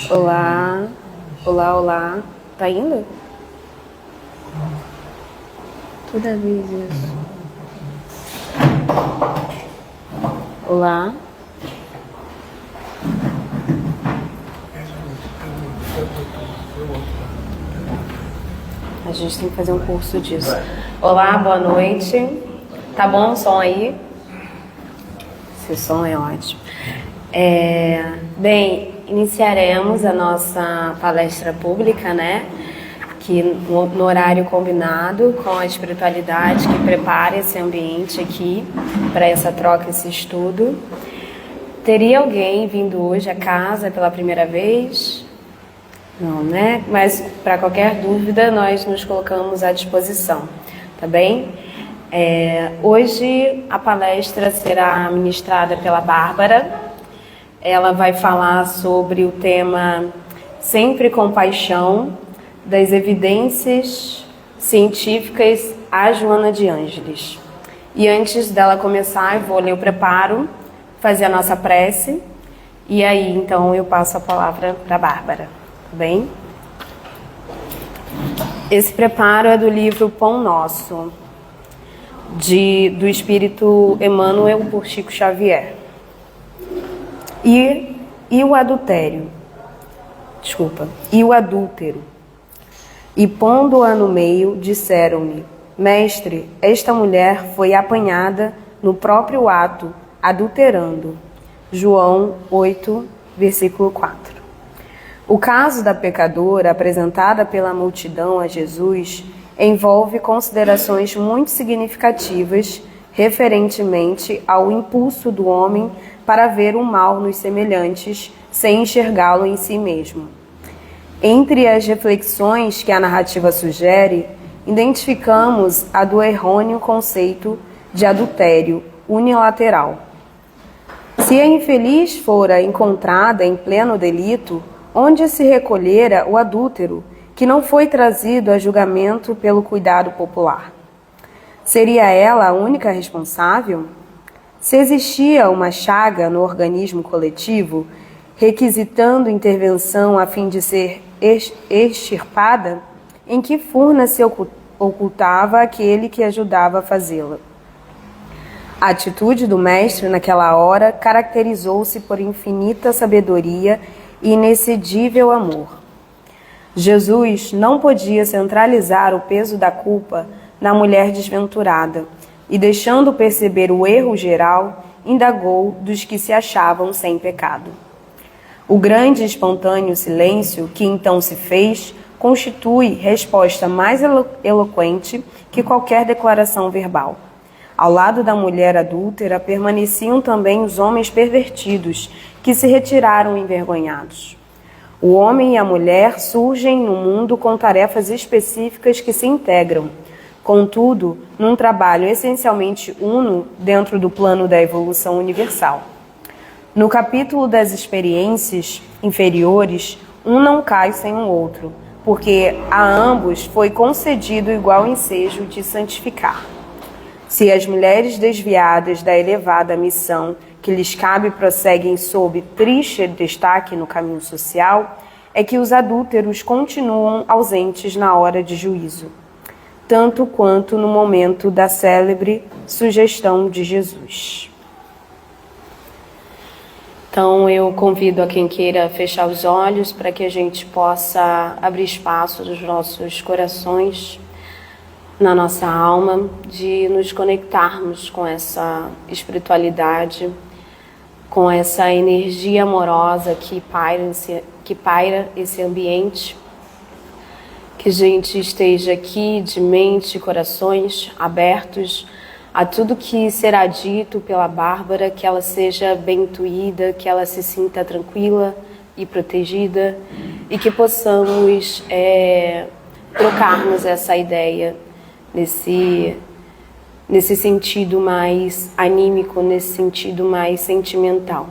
Olá, olá, olá. Tá indo? Toda vez isso. Olá. A gente tem que fazer um curso disso. Olá, boa noite. Tá bom o som aí? Esse som é ótimo. Bem, iniciaremos a nossa palestra pública, né? Que no horário combinado com a espiritualidade que prepara esse ambiente aqui para essa troca, esse estudo. Teria alguém vindo hoje à casa pela primeira vez? Não, né? Mas para qualquer dúvida nós nos colocamos à disposição, tá bem? Hoje a palestra será ministrada pela Bárbara. Ela vai falar sobre o tema Sempre Compaixão, das evidências científicas a Joana de Ângeles. E antes dela começar, eu vou ler o preparo, fazer a nossa prece, e aí então eu passo a palavra para a Bárbara, tá bem? Esse preparo é do livro Pão Nosso, do Espírito Emmanuel por Chico Xavier. E o adultério, e o adúltero. E pondo-a no meio, disseram-lhe: Mestre, esta mulher foi apanhada no próprio ato, adulterando. João 8, versículo 4. O caso da pecadora, apresentada pela multidão a Jesus, envolve considerações muito significativas referentemente ao impulso do homem para ver o mal nos semelhantes, sem enxergá-lo em si mesmo. Entre as reflexões que a narrativa sugere, identificamos a do errôneo conceito de adultério unilateral. Se a infeliz fora encontrada em pleno delito, onde se recolhera o adúltero, que não foi trazido a julgamento pelo cuidado popular? Seria ela a única responsável? Se existia uma chaga no organismo coletivo, requisitando intervenção a fim de ser extirpada, em que furna se ocultava aquele que ajudava a fazê-la? A atitude do mestre naquela hora caracterizou-se por infinita sabedoria e inexcedível amor. Jesus não podia centralizar o peso da culpa na mulher desventurada, e deixando perceber o erro geral, indagou dos que se achavam sem pecado. O grande e espontâneo silêncio que então se fez constitui resposta mais eloquente que qualquer declaração verbal. Ao lado da mulher adúltera permaneciam também os homens pervertidos, que se retiraram envergonhados. O homem e a mulher surgem no mundo com tarefas específicas que se integram, contudo, num trabalho essencialmente uno dentro do plano da evolução universal. No capítulo das experiências inferiores, um não cai sem o outro, porque a ambos foi concedido igual ensejo de santificar. Se as mulheres desviadas da elevada missão que lhes cabe prosseguem sob triste destaque no caminho social, é que os adúlteros continuam ausentes na hora de juízo, tanto quanto no momento da célebre sugestão de Jesus. Então eu convido a quem queira fechar os olhos para que a gente possa abrir espaço nos nossos corações, na nossa alma, de nos conectarmos com essa espiritualidade, com essa energia amorosa que paira esse ambiente. Que a gente esteja aqui de mente e corações abertos a tudo que será dito pela Bárbara, que ela seja bem intuída, que ela se sinta tranquila e protegida, e que possamos trocarmos essa ideia nesse sentido mais anímico, nesse sentido mais sentimental,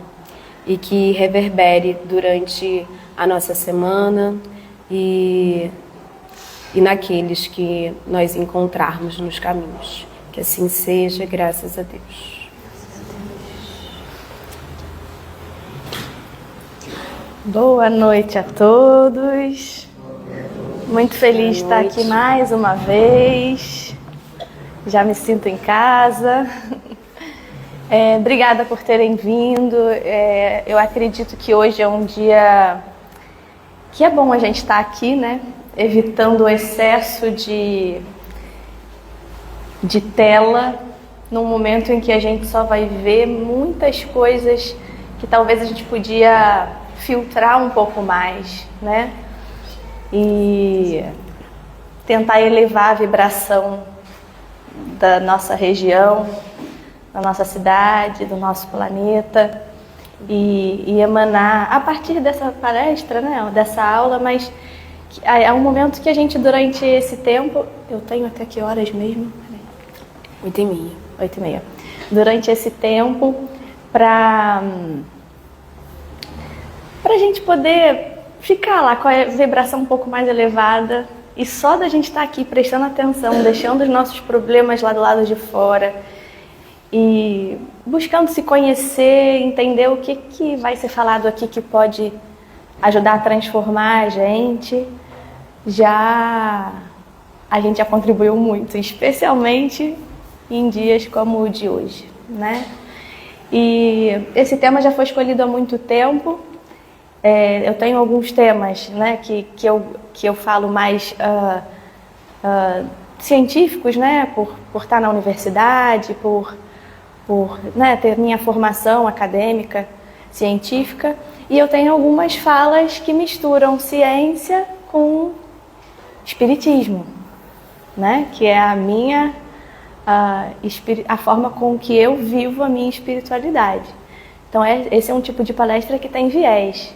e que reverbere durante a nossa semana e naqueles que nós encontrarmos nos caminhos. Que assim seja, graças a Deus. Boa noite a todos. Muito feliz de estar aqui mais uma vez. Já me sinto em casa. Obrigada por terem vindo. Eu acredito que hoje é um dia que é bom a gente estar aqui, né? Evitando o excesso de tela, num momento em que a gente só vai ver muitas coisas que talvez a gente podia filtrar um pouco mais, né? E tentar elevar a vibração da nossa região, da nossa cidade, do nosso planeta e emanar a partir dessa palestra, né? Dessa aula, mas é um momento que a gente, durante esse tempo, eu tenho até que horas mesmo? 8h30. 8h30. Durante esse tempo, para a gente poder ficar lá com a vibração um pouco mais elevada e só da gente estar aqui prestando atenção, deixando os nossos problemas lá do lado de fora e buscando se conhecer, entender o que vai ser falado aqui que pode ajudar a transformar a gente já contribuiu muito, especialmente em dias como o de hoje, né? E esse tema já foi escolhido há muito tempo. Eu tenho alguns temas, né, que eu falo mais científicos, né, por estar na universidade, por né, ter minha formação acadêmica, científica, e eu tenho algumas falas que misturam ciência com espiritismo, né, que é a forma com que eu vivo a minha espiritualidade. Então esse é um tipo de palestra que tem viés.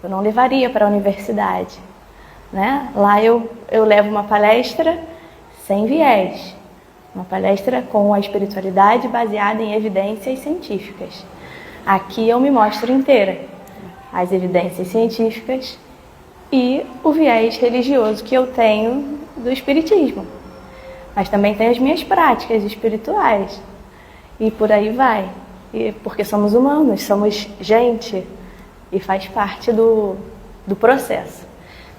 Eu não levaria para a universidade, né? Lá eu levo uma palestra sem viés, uma palestra com a espiritualidade baseada em evidências científicas. Aqui eu me mostro inteira, as evidências científicas e o viés religioso que eu tenho do espiritismo. Mas também tem as minhas práticas espirituais e por aí vai. E porque somos humanos, somos gente. E faz parte do processo.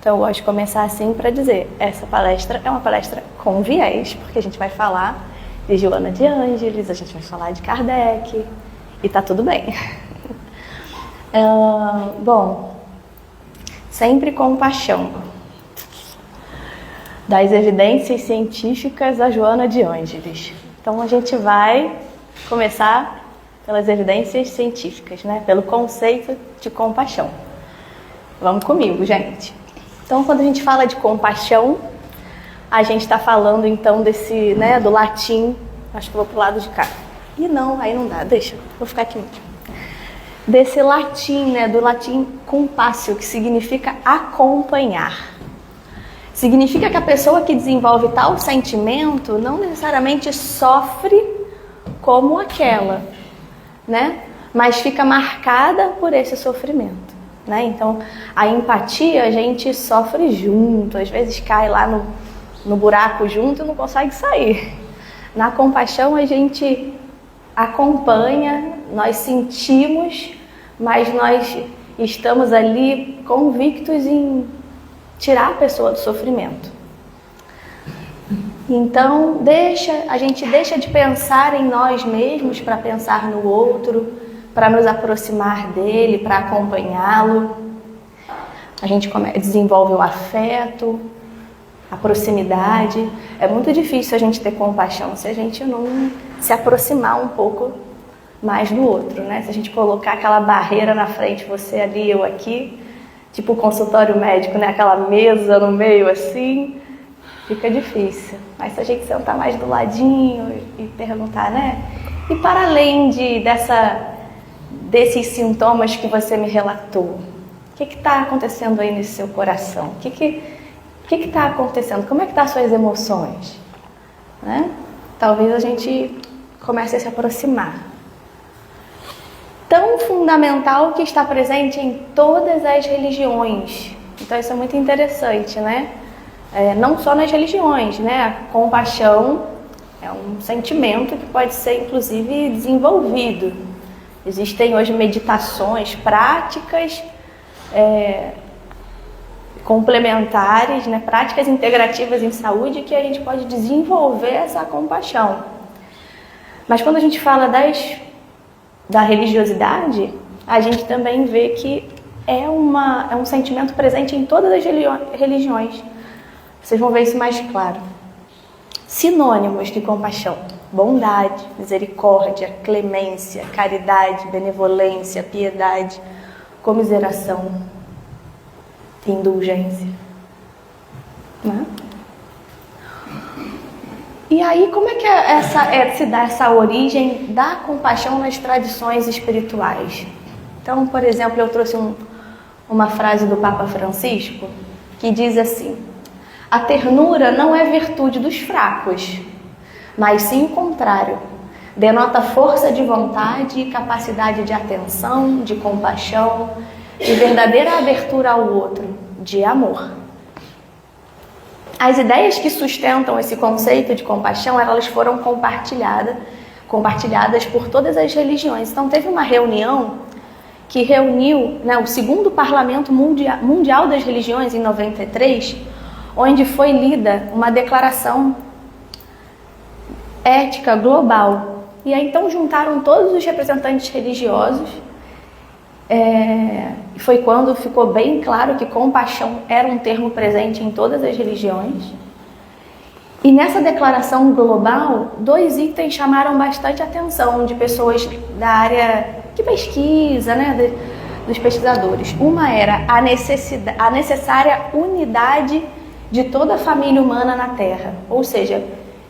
Então eu gosto de começar assim para dizer, essa palestra é uma palestra com viés, porque a gente vai falar de Joana de Ângeles, a gente vai falar de Kardec, e tá tudo bem. Bom, sempre compaixão. Das evidências científicas a Joana de Ângeles. Então a gente vai começar pelas evidências científicas, né? Pelo conceito de compaixão. Vamos comigo, gente. Então, quando a gente fala de compaixão, a gente está falando, então, desse, né, do latim. Acho que eu vou pro lado de cá. E não, aí não dá, deixa, vou ficar aqui mesmo. Desse latim, né, do latim compassio, que significa acompanhar. Significa que a pessoa que desenvolve tal sentimento não necessariamente sofre como aquela, né? Mas fica marcada por esse sofrimento, né? Então, a empatia, a gente sofre junto, às vezes cai lá no buraco junto e não consegue sair. Na compaixão, a gente acompanha, nós sentimos, mas nós estamos ali convictos em tirar a pessoa do sofrimento. Então, a gente deixa de pensar em nós mesmos para pensar no outro, para nos aproximar dele, para acompanhá-lo. A gente desenvolve o afeto, a proximidade. É muito difícil a gente ter compaixão se a gente não se aproximar um pouco mais do outro, né? Se a gente colocar aquela barreira na frente, você ali, eu aqui, tipo o consultório médico, né? Aquela mesa no meio assim, fica difícil. Mas se a gente sentar mais do ladinho e perguntar, né? E para além desses sintomas que você me relatou, o que está acontecendo aí nesse seu coração? O que está acontecendo? Como é que estão as suas emoções? Né? Talvez a gente comece a se aproximar. Tão fundamental que está presente em todas as religiões. Então isso é muito interessante, né? Não só nas religiões, né? A compaixão é um sentimento que pode ser, inclusive, desenvolvido. Existem hoje meditações, práticas complementares, né, práticas integrativas em saúde que a gente pode desenvolver essa compaixão. Mas quando a gente fala da religiosidade, a gente também vê que é um sentimento presente em todas as religiões. Vocês vão ver isso mais claro. Sinônimos de compaixão: bondade, misericórdia, clemência, caridade, benevolência, piedade, comiseração, indulgência. Né? E aí, como é que se dá essa origem da compaixão nas tradições espirituais? Então, por exemplo, eu trouxe uma frase do Papa Francisco que diz assim: a ternura não é virtude dos fracos, mas sim o contrário. Denota força de vontade e capacidade de atenção, de compaixão, de verdadeira abertura ao outro, de amor. As ideias que sustentam esse conceito de compaixão, elas foram compartilhadas por todas as religiões. Então, teve uma reunião que reuniu, né, o segundo Parlamento Mundial das Religiões, em 93, onde foi lida uma declaração ética global. E aí, então, juntaram todos os representantes religiosos. Foi quando ficou bem claro que compaixão era um termo presente em todas as religiões. E nessa declaração global, 2 itens chamaram bastante atenção de pessoas da área de pesquisa, né, dos pesquisadores. Uma era a necessária unidade de toda a família humana na Terra, ou seja,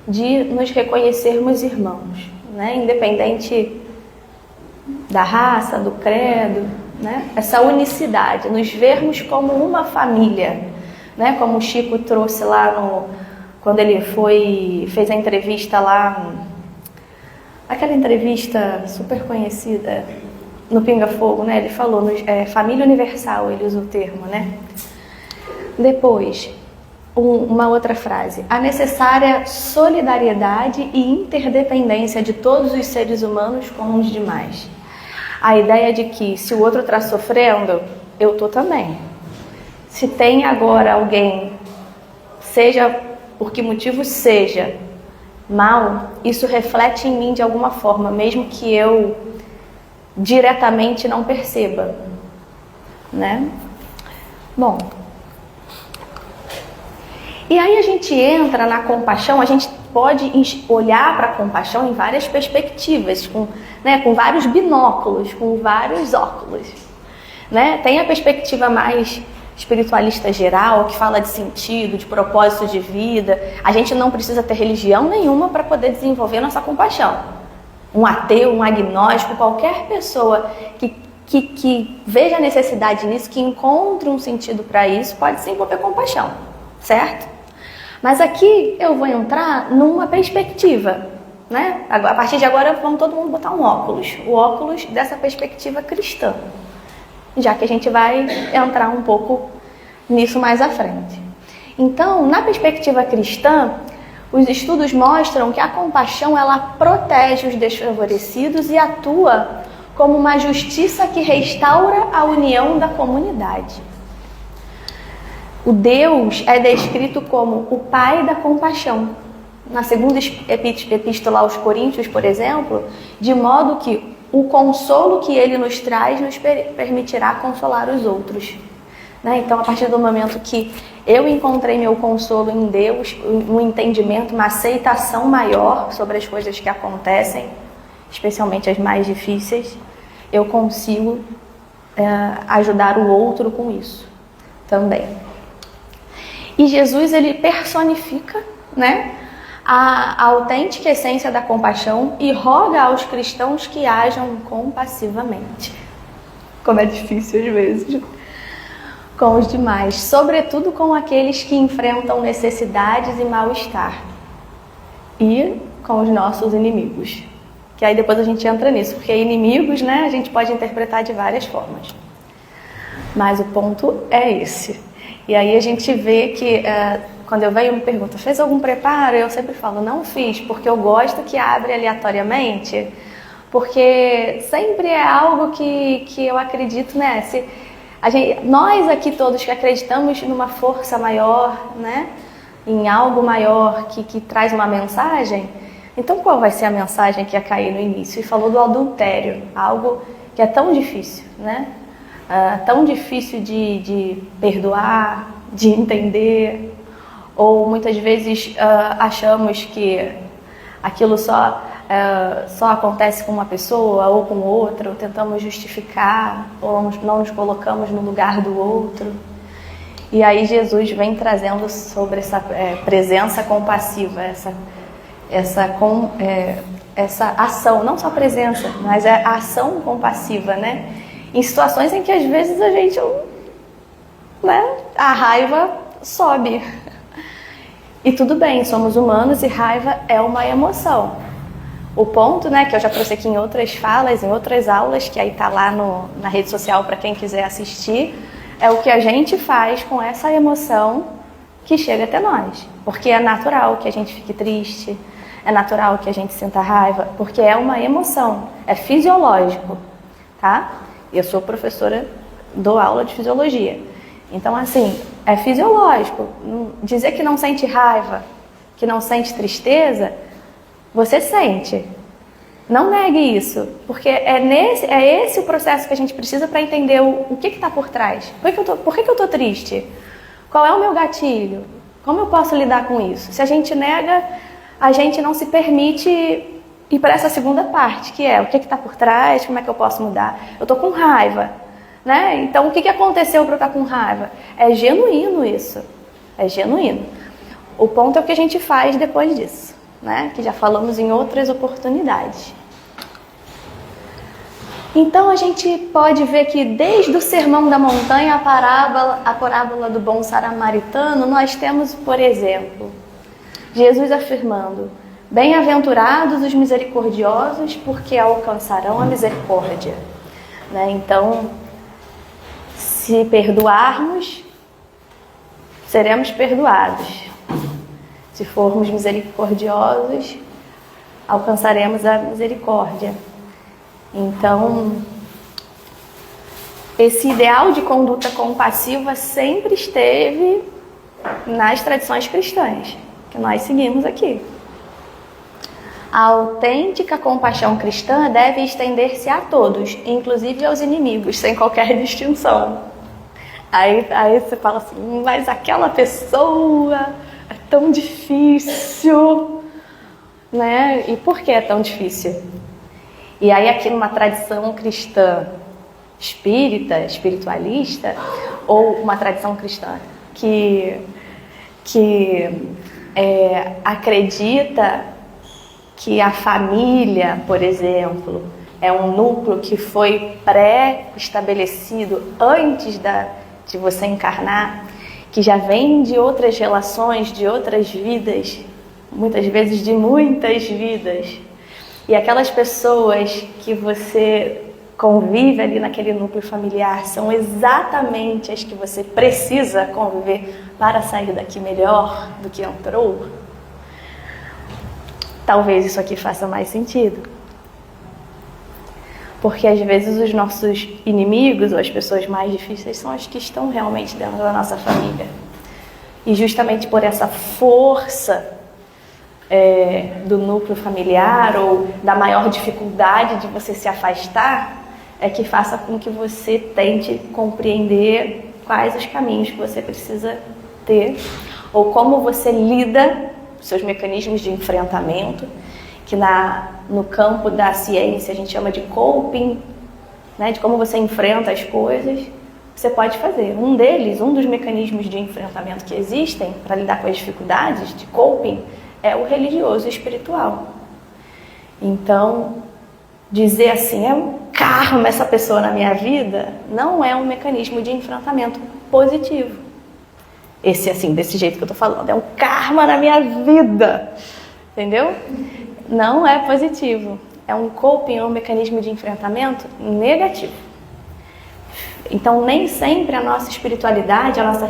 de nos reconhecermos irmãos, né, independente da raça, do credo, né? Essa unicidade, nos vermos como uma família, né? Como o Chico trouxe lá quando ele fez a entrevista lá, aquela entrevista super conhecida no Pinga Fogo, né? Ele falou, família universal, ele usa o termo, né? Depois, uma outra frase: a necessária solidariedade e interdependência de todos os seres humanos com os demais. A ideia de que se o outro está sofrendo, eu estou também. Se tem agora alguém, seja por que motivo seja, mal, isso reflete em mim de alguma forma, mesmo que eu diretamente não perceba, né? Bom, e aí a gente entra na compaixão, a gente pode olhar para a compaixão em várias perspectivas, com vários binóculos, com vários óculos, né? Tem a perspectiva mais espiritualista geral, que fala de sentido, de propósito de vida. A gente não precisa ter religião nenhuma para poder desenvolver nossa compaixão. Um ateu, um agnóstico, qualquer pessoa que veja a necessidade nisso, que encontre um sentido para isso, pode desenvolver compaixão, certo? Mas aqui eu vou entrar numa perspectiva, né? A partir de agora vamos todo mundo botar um óculos, o óculos dessa perspectiva cristã, já que a gente vai entrar um pouco nisso mais à frente. Então, na perspectiva cristã, os estudos mostram que a compaixão, ela protege os desfavorecidos e atua como uma justiça que restaura a união da comunidade. O Deus é descrito como o Pai da compaixão. Na segunda epístola aos Coríntios, por exemplo, de modo que o consolo que Ele nos traz nos permitirá consolar os outros. Né? Então, a partir do momento que eu encontrei meu consolo em Deus, um entendimento, uma aceitação maior sobre as coisas que acontecem, especialmente as mais difíceis, eu consigo ajudar o outro com isso também. E Jesus, ele personifica, né, a autêntica essência da compaixão e roga aos cristãos que ajam compassivamente. Como é difícil às vezes, com os demais, sobretudo com aqueles que enfrentam necessidades e mal-estar. E com os nossos inimigos. Que aí depois a gente entra nisso, porque inimigos, né, a gente pode interpretar de várias formas. Mas o ponto é esse. E aí a gente vê que, quando eu venho e me pergunta, fez algum preparo? Eu sempre falo, não fiz, porque eu gosto que abre aleatoriamente, porque sempre é algo que eu acredito, né? Nós aqui todos que acreditamos numa força maior, né? Em algo maior que traz uma mensagem, então qual vai ser a mensagem que ia cair no início? E falou do adultério, algo que é tão difícil, né? Tão difícil de perdoar, de entender, ou muitas vezes achamos que aquilo só acontece com uma pessoa ou com outra, ou tentamos justificar, ou não nos colocamos no lugar do outro. E aí Jesus vem trazendo sobre essa presença compassiva, essa ação, não só presença, mas a ação compassiva, né? Em situações em que às vezes a gente, né, a raiva sobe. E tudo bem, somos humanos e raiva é uma emoção. O ponto, né, que eu já trouxe aqui em outras falas, em outras aulas, que aí tá lá na rede social para quem quiser assistir, é o que a gente faz com essa emoção que chega até nós. Porque é natural que a gente fique triste, é natural que a gente sinta raiva, porque é uma emoção, é fisiológico, tá? Eu sou professora, dou aula de fisiologia. Então, assim, é fisiológico. Dizer que não sente raiva, que não sente tristeza, você sente. Não negue isso, porque é esse o processo que a gente precisa para entender o que está por trás. Por que eu estou triste? Qual é o meu gatilho? Como eu posso lidar com isso? Se a gente nega, a gente não se permite ir para essa segunda parte, que é o que está por trás, como é que eu posso mudar? Eu estou com raiva, né? Então, o que aconteceu para eu estar com raiva? É genuíno isso, é genuíno. O ponto é o que a gente faz depois disso, né? Que já falamos em outras oportunidades. Então, a gente pode ver que desde o Sermão da Montanha, a parábola do bom samaritano, nós temos, por exemplo, Jesus afirmando: bem-aventurados os misericordiosos, porque alcançarão a misericórdia. Né? Então, se perdoarmos, seremos perdoados. Se formos misericordiosos, alcançaremos a misericórdia. Então, esse ideal de conduta compassiva sempre esteve nas tradições cristãs, que nós seguimos aqui. A autêntica compaixão cristã deve estender-se a todos, inclusive aos inimigos, sem qualquer distinção. Aí você fala assim, mas aquela pessoa é tão difícil, né? E por que é tão difícil? E aí aqui numa tradição cristã espírita, espiritualista, ou uma tradição cristã que acredita que a família, por exemplo, é um núcleo que foi pré-estabelecido antes de você encarnar, que já vem de outras relações, de outras vidas, muitas vezes de muitas vidas. E aquelas pessoas que você convive ali naquele núcleo familiar são exatamente as que você precisa conviver para sair daqui melhor do que entrou. Talvez isso aqui faça mais sentido. Porque às vezes os nossos inimigos ou as pessoas mais difíceis são as que estão realmente dentro da nossa família. E justamente por essa força do núcleo familiar ou da maior dificuldade de você se afastar, é que faça com que você tente compreender quais os caminhos que você precisa ter ou como você lida com seus mecanismos de enfrentamento, que no campo da ciência a gente chama de coping, né, de como você enfrenta as coisas. Você pode fazer. Um dos mecanismos de enfrentamento que existem para lidar com as dificuldades de coping é o religioso e espiritual. Então, dizer assim, é um karma essa pessoa na minha vida, não é um mecanismo de enfrentamento positivo. Esse, assim, desse jeito que eu tô falando, é um karma na minha vida, entendeu? Não é positivo. É um coping, é um mecanismo de enfrentamento negativo. Então, nem sempre a nossa espiritualidade, a nossa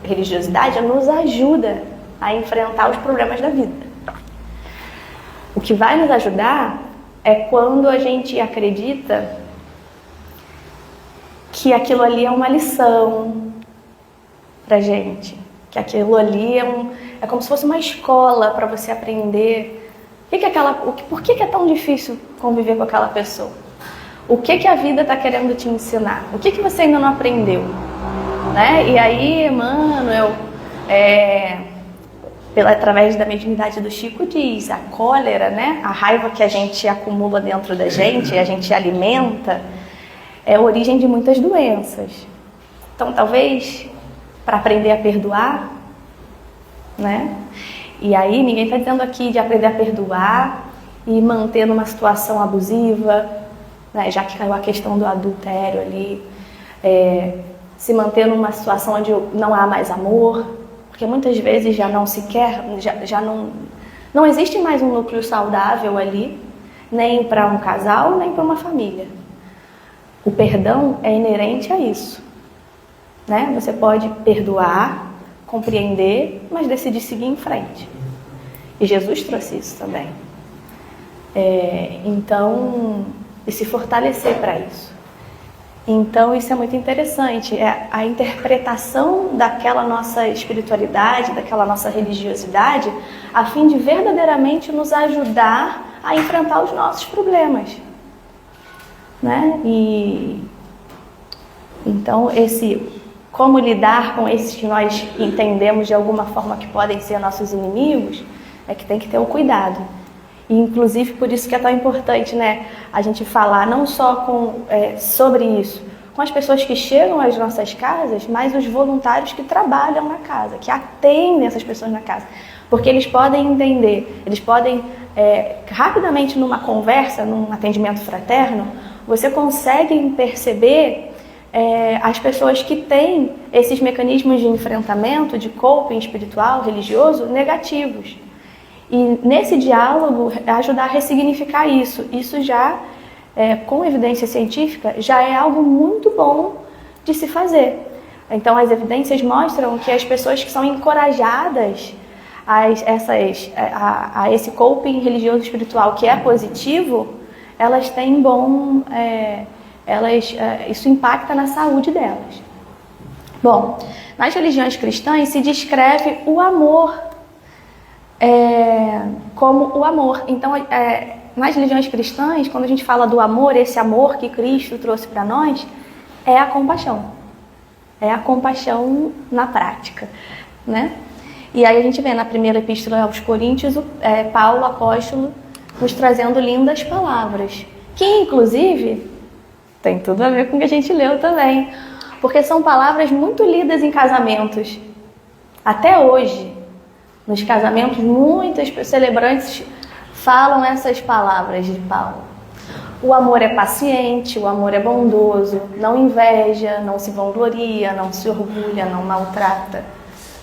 religiosidade nos ajuda a enfrentar os problemas da vida. O que vai nos ajudar é quando a gente acredita que aquilo ali é uma lição pra gente, que aquilo ali é como se fosse uma escola para você aprender por que é tão difícil conviver com aquela pessoa, o que a vida está querendo te ensinar, o que você ainda não aprendeu, né? E aí Emmanuel, através da mediunidade do Chico, diz: a cólera, né? A raiva que a gente acumula dentro da gente, a gente alimenta, é a origem de muitas doenças. Então, talvez, para aprender a perdoar, né? E aí, ninguém está dizendo aqui de aprender a perdoar e manter numa situação abusiva, né? Já que caiu a questão do adultério ali, se manter numa situação onde não há mais amor, porque muitas vezes já não se quer, já não existe mais um núcleo saudável ali, nem para um casal, nem para uma família. O perdão é inerente a isso, né? Você pode perdoar, compreender, mas decidir seguir em frente. E Jesus trouxe isso também. Então, e se fortalecer para isso. Então, isso é muito interessante. É a interpretação daquela nossa espiritualidade, daquela nossa religiosidade, a fim de verdadeiramente nos ajudar a enfrentar os nossos problemas, né? E então, como lidar com esses que nós entendemos de alguma forma que podem ser nossos inimigos, é que tem que ter o cuidado. E, inclusive, por isso que é tão importante, né, a gente falar não só sobre isso, com as pessoas que chegam às nossas casas, mas os voluntários que trabalham na casa, que atendem essas pessoas na casa. Porque eles podem entender, eles podem, rapidamente numa conversa, num atendimento fraterno, você consegue perceber as pessoas que têm esses mecanismos de enfrentamento, de coping espiritual, religioso, negativos. E nesse diálogo, ajudar a ressignificar isso. Isso já, com evidência científica, já é algo muito bom de se fazer. Então, as evidências mostram que as pessoas que são encorajadas a esse coping religioso espiritual que é positivo, elas têm isso impacta na saúde delas. Bom, nas religiões cristãs se descreve o amor como o amor. Então, nas religiões cristãs, quando a gente fala do amor, esse amor que Cristo trouxe para nós, é a compaixão. É a compaixão na prática, né? E aí a gente vê na primeira epístola aos Coríntios, Paulo, apóstolo, nos trazendo lindas palavras, que inclusive tem tudo a ver com o que a gente leu também, porque são palavras muito lidas em casamentos. Até hoje, nos casamentos, muitas celebrantes falam essas palavras de Paulo. O amor é paciente, o amor é bondoso, não inveja, não se vangloria, não se orgulha, não maltrata,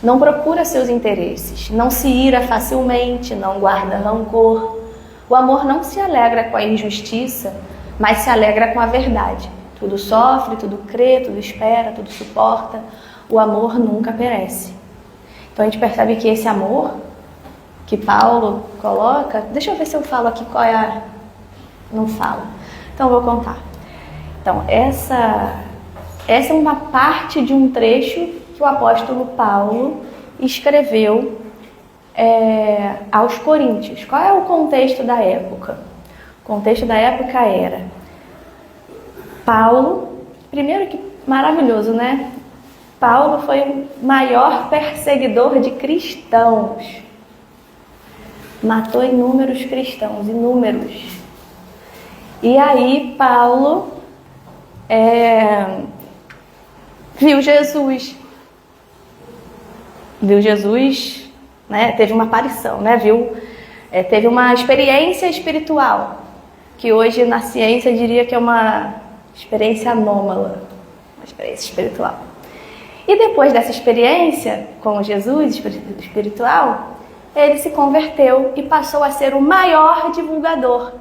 não procura seus interesses, não se ira facilmente, não guarda rancor. O amor não se alegra com a injustiça, mas se alegra com a verdade. Tudo sofre, tudo crê, tudo espera, tudo suporta. O amor nunca perece. Então a gente percebe que esse amor que Paulo coloca... Deixa eu ver se eu falo aqui qual é a... Não falo. Então eu vou contar. Então essa é uma parte de um trecho que o apóstolo Paulo escreveu aos Coríntios. Qual é o contexto da época? O contexto da época era Paulo, primeiro que maravilhoso, né? Paulo foi o maior perseguidor de cristãos. Matou inúmeros cristãos, inúmeros. E aí Paulo viu Jesus. Viu Jesus, né? Teve uma aparição, né? Teve uma experiência espiritual, que hoje na ciência diria que é uma experiência anômala, uma experiência espiritual. E depois dessa experiência com Jesus espiritual, ele se converteu e passou a ser o maior divulgador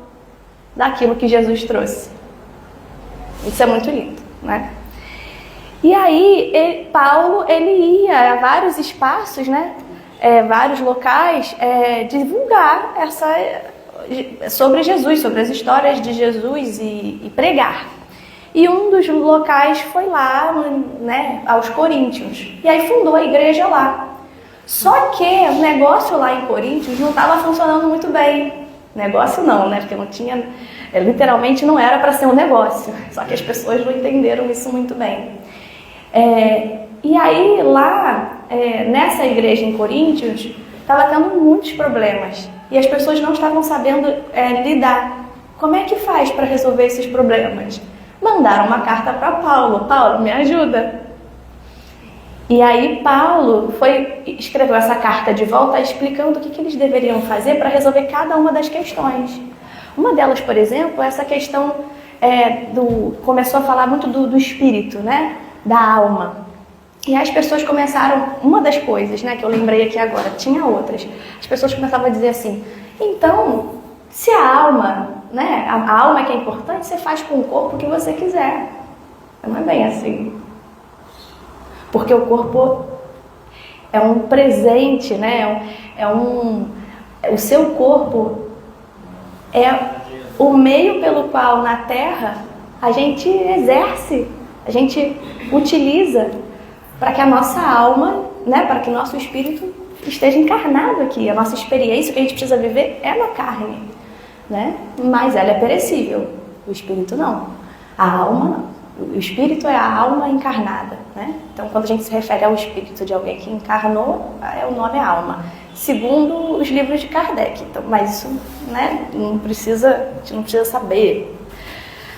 daquilo que Jesus trouxe. Isso é muito lindo, né? E aí, Paulo, ele ia a vários espaços, né? Vários locais, divulgar sobre Jesus, sobre as histórias de Jesus e pregar. E um dos locais foi lá, né, aos Coríntios. E aí fundou a igreja lá. Só que o negócio lá em Coríntios não estava funcionando muito bem. Negócio não, né? Porque não tinha... literalmente não era para ser um negócio. Só que as pessoas não entenderam isso muito bem. E aí lá, nessa igreja em Coríntios, estava tendo muitos problemas. E as pessoas não estavam sabendo lidar. Como é que faz para resolver esses problemas? Mandaram uma carta para Paulo. Paulo, me ajuda. E aí Paulo escreveu essa carta de volta explicando o que eles deveriam fazer para resolver cada uma das questões. Uma delas, por exemplo, essa questão começou a falar muito do espírito, né? Da alma. E aí as pessoas começaram, uma das coisas, né, que eu lembrei aqui agora, tinha outras. As pessoas começavam a dizer assim, então, se a alma, né, a alma que é importante, você faz com o corpo o que você quiser. Não é bem assim. Porque o corpo é um presente, né? O seu corpo é o meio pelo qual na Terra a gente exerce, a gente utiliza para que a nossa alma, né, para que o nosso espírito esteja encarnado aqui. A nossa experiência, o que a gente precisa viver é na carne, né? Mas ela é perecível, o espírito não. A alma não. O espírito é a alma encarnada, né? Então, quando a gente se refere ao espírito de alguém que encarnou, o nome é alma, segundo os livros de Kardec. Então, mas isso, né, a gente não precisa saber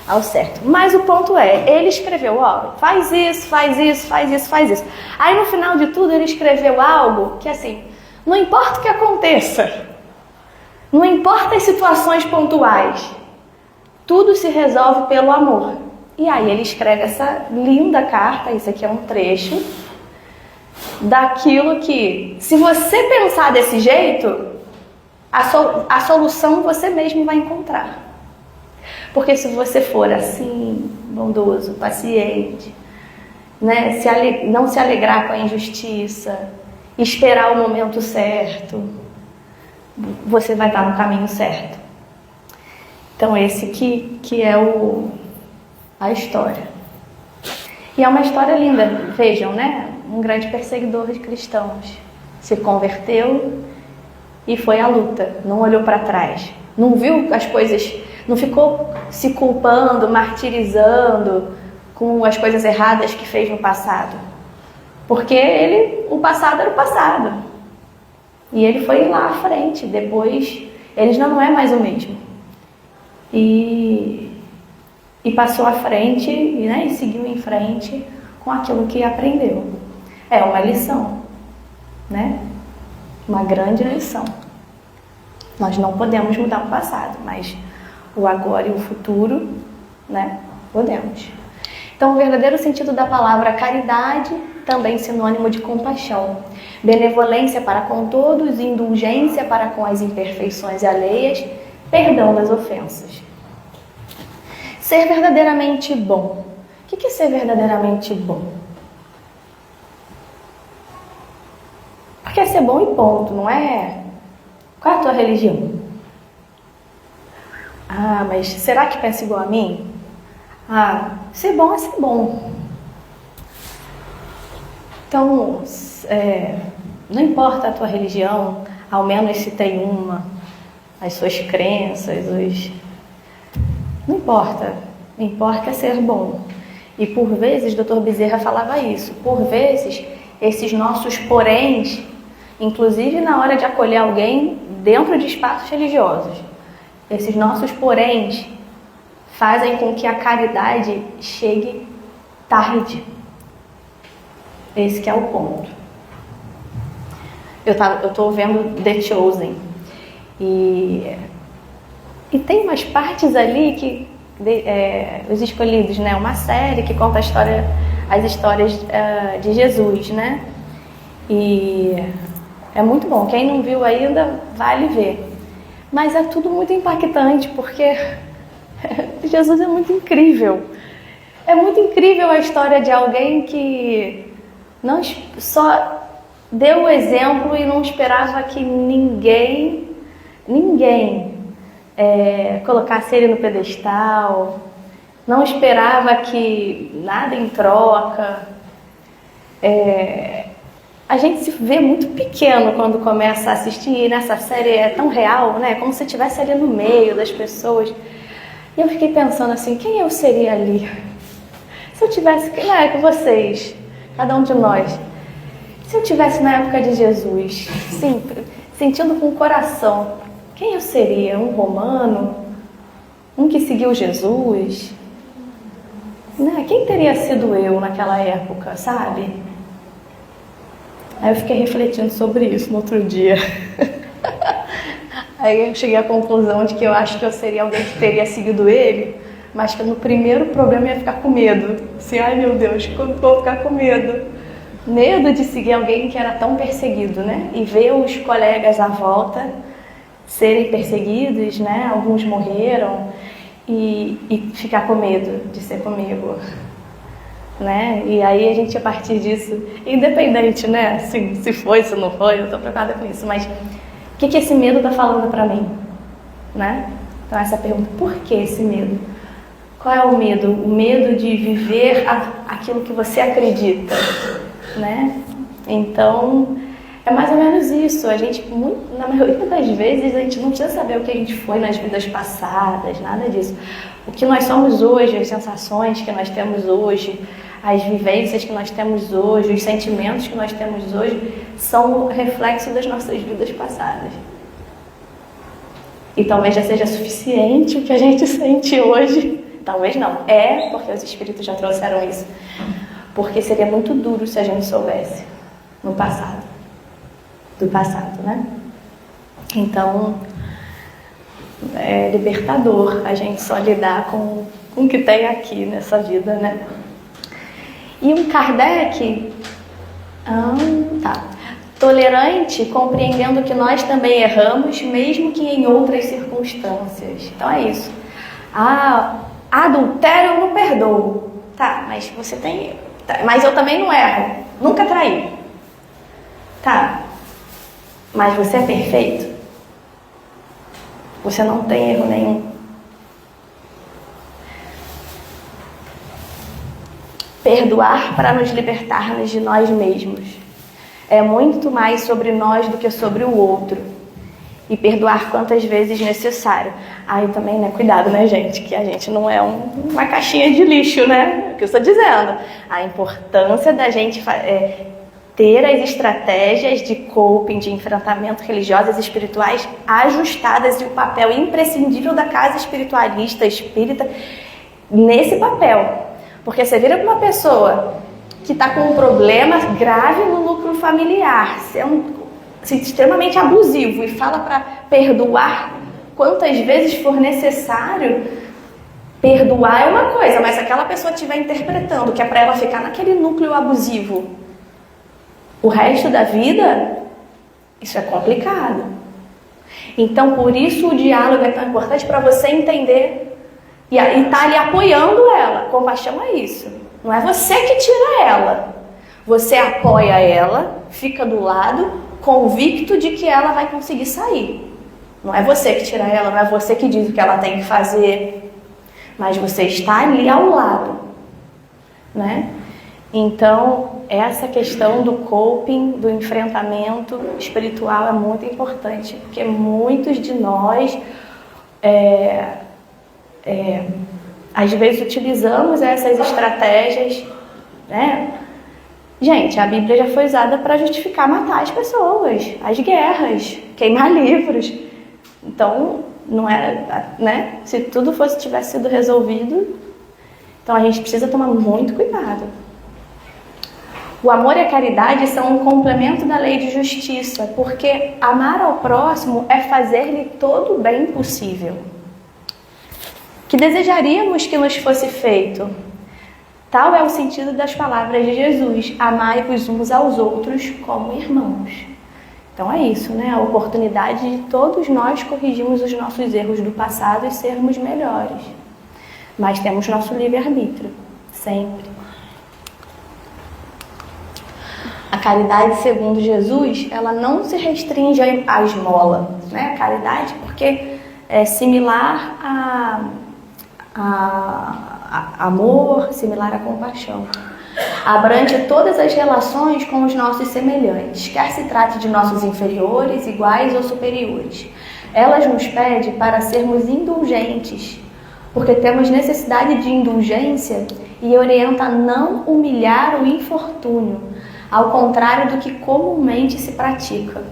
ao certo. Mas o ponto ele escreveu, faz isso, faz isso, faz isso, faz isso. Aí, no final de tudo, ele escreveu algo que, assim, não importa o que aconteça, não importa as situações pontuais, tudo se resolve pelo amor. E aí ele escreve essa linda carta, isso aqui é um trecho, daquilo que, se você pensar desse jeito, a solução você mesmo vai encontrar. Porque se você for assim, bondoso, paciente, né, não se alegrar com a injustiça, esperar o momento certo, você vai estar no caminho certo. Então esse que é a história. E é uma história linda, vejam, né? Um grande perseguidor de cristãos se converteu e foi à luta, não olhou para trás, não viu as coisas, não ficou se culpando, martirizando com as coisas erradas que fez no passado, porque o passado era o passado e ele foi lá à frente. Depois ele já não é mais o mesmo e passou à frente, né, e seguiu em frente com aquilo que aprendeu. É uma lição, né? Uma grande lição. Nós não podemos mudar o passado, mas o agora e o futuro, né, podemos. Então, o verdadeiro sentido da palavra caridade, também sinônimo de compaixão. Benevolência para com todos, indulgência para com as imperfeições alheias, perdão das ofensas. Ser verdadeiramente bom. O que é ser verdadeiramente bom? Porque é ser bom e ponto, não é? Qual é a tua religião? Ah, mas será que pensa igual a mim? Ah, ser bom é ser bom. Então, não importa a tua religião, ao menos se tem uma, as suas crenças, não importa. O que importa é ser bom. E por vezes, Dr. Bezerra falava isso, por vezes, esses nossos poréns, inclusive na hora de acolher alguém dentro de espaços religiosos, esses nossos poréns fazem com que a caridade chegue tarde. Esse que é o ponto. Eu estou vendo The Chosen e tem umas partes ali que Os Escolhidos, né? Uma série que conta as histórias de Jesus, né? E é muito bom. Quem não viu ainda, vale ver. Mas é tudo muito impactante, porque Jesus é muito incrível. É muito incrível a história de alguém que não só deu o exemplo e não esperava que ninguém colocasse ele no pedestal, não esperava que nada em troca. A gente se vê muito pequeno quando começa a assistir, e nessa série é tão real, né? Como se estivesse ali no meio das pessoas. E eu fiquei pensando assim, quem eu seria ali? Se eu tivesse, com vocês, cada um de nós, se eu tivesse na época de Jesus, sim, sentindo com o coração, quem eu seria? Um romano? Um que seguiu Jesus? Né? Quem teria sido eu naquela época, sabe? Aí eu fiquei refletindo sobre isso no outro dia. Aí eu cheguei à conclusão de que eu acho que eu seria alguém que teria seguido ele, mas que no primeiro problema eu ia ficar com medo. Assim, ai meu Deus, como vou ficar com medo? Medo de seguir alguém que era tão perseguido, né? E ver os colegas à volta serem perseguidos, né? Alguns morreram, e ficar com medo de ser comigo, né? E aí a gente, a partir disso, independente, né? Assim, se foi, se não foi, eu tô preocupada com isso, mas o que esse medo tá falando pra mim, né? Então essa pergunta, por que esse medo? Qual é o medo? O medo de viver aquilo que você acredita, né? Então, é mais ou menos isso. A gente, na maioria das vezes, a gente não precisa saber o que a gente foi nas vidas passadas, nada disso. O que nós somos hoje, as sensações que nós temos hoje, as vivências que nós temos hoje, os sentimentos que nós temos hoje, são reflexo das nossas vidas passadas. E talvez já seja suficiente o que a gente sente hoje. Talvez não. Porque os espíritos já trouxeram isso. Porque seria muito duro se a gente soubesse no passado. Do passado, né? Então, é libertador a gente só lidar com o que tem aqui nessa vida, né? E um Kardec, tolerante, compreendendo que nós também erramos, mesmo que em outras circunstâncias. Então é isso. Adultério eu não perdoo. Tá, mas você tem... Mas eu também não erro. Nunca traí. Tá. Mas você é perfeito? Você não tem erro nenhum? Perdoar para nos libertarmos de nós mesmos. É muito mais sobre nós do que sobre o outro. E perdoar quantas vezes necessário. Aí também, né? Cuidado, né, gente? Que a gente não é uma caixinha de lixo, né? É o que eu estou dizendo. A importância da gente ter as estratégias de coping, de enfrentamento religiosas e espirituais ajustadas, e o papel imprescindível da casa espiritualista, espírita, nesse papel. Porque você vira para uma pessoa que está com um problema grave no núcleo familiar, extremamente abusivo, e fala para perdoar quantas vezes for necessário. Perdoar é uma coisa, mas se aquela pessoa estiver interpretando que é para ela ficar naquele núcleo abusivo o resto da vida, isso é complicado. Então, por isso o diálogo é tão importante, para você entender e tá ali apoiando ela. Compaixão é isso. Não é você que tira ela. Você apoia ela, fica do lado, convicto de que ela vai conseguir sair. Não é você que tira ela, não é você que diz o que ela tem que fazer, mas você está ali ao lado, né? Então, essa questão do coping, do enfrentamento espiritual é muito importante, porque muitos de nós, às vezes, utilizamos essas estratégias, né? Gente, a Bíblia já foi usada para justificar matar as pessoas, as guerras, queimar livros. Então, não era, né? Se tudo tivesse sido resolvido, então a gente precisa tomar muito cuidado. O amor e a caridade são um complemento da lei de justiça, porque amar ao próximo é fazer-lhe todo o bem possível que desejaríamos que nos fosse feito. Tal é o sentido das palavras de Jesus: amai-vos uns aos outros como irmãos. Então é isso, né? A oportunidade de todos nós corrigirmos os nossos erros do passado e sermos melhores. Mas temos nosso livre-arbítrio, sempre. A caridade, segundo Jesus, ela não se restringe à esmola, né? A caridade, porque é similar amor, similar à compaixão. Abrange todas as relações com os nossos semelhantes, quer se trate de nossos inferiores, iguais ou superiores. Elas nos pedem para sermos indulgentes, porque temos necessidade de indulgência, e orienta a não humilhar o infortúnio, ao contrário do que comumente se pratica.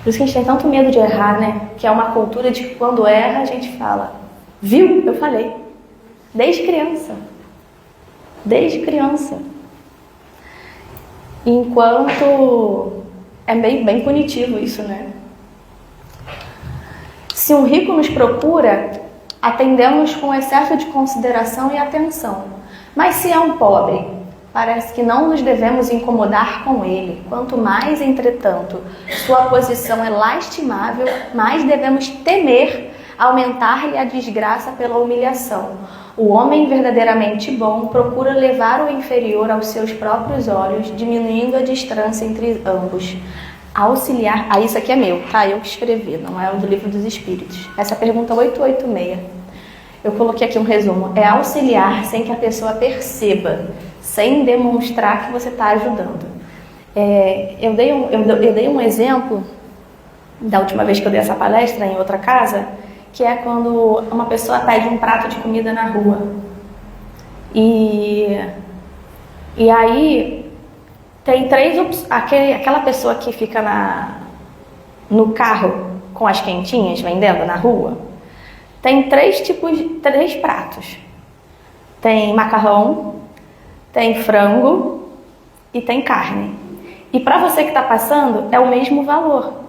Por isso que a gente tem tanto medo de errar, né? Que é uma cultura de que quando erra a gente fala, viu? Eu falei. Desde criança. Desde criança. Enquanto é bem punitivo isso, né? Se um rico nos procura, atendemos com excesso de consideração e atenção. Mas se é um pobre, parece que não nos devemos incomodar com ele. Quanto mais, entretanto, sua posição é lastimável, mais devemos temer aumentar-lhe a desgraça pela humilhação. O homem verdadeiramente bom procura levar o inferior aos seus próprios olhos, diminuindo a distância entre ambos. Auxiliar... isso aqui é meu, tá? Eu que escrevi, não é o do Livro dos Espíritos. Essa é a pergunta 886. Eu coloquei aqui um resumo. É auxiliar sem que a pessoa perceba, sem demonstrar que você está ajudando. Eu dei um exemplo da última vez que eu dei essa palestra em outra casa, que é quando uma pessoa pede um prato de comida na rua. E aí tem três opções. Aquela pessoa que fica no carro com as quentinhas vendendo na rua, tem três pratos. Tem macarrão, tem frango e tem carne. E para você que está passando, é o mesmo valor.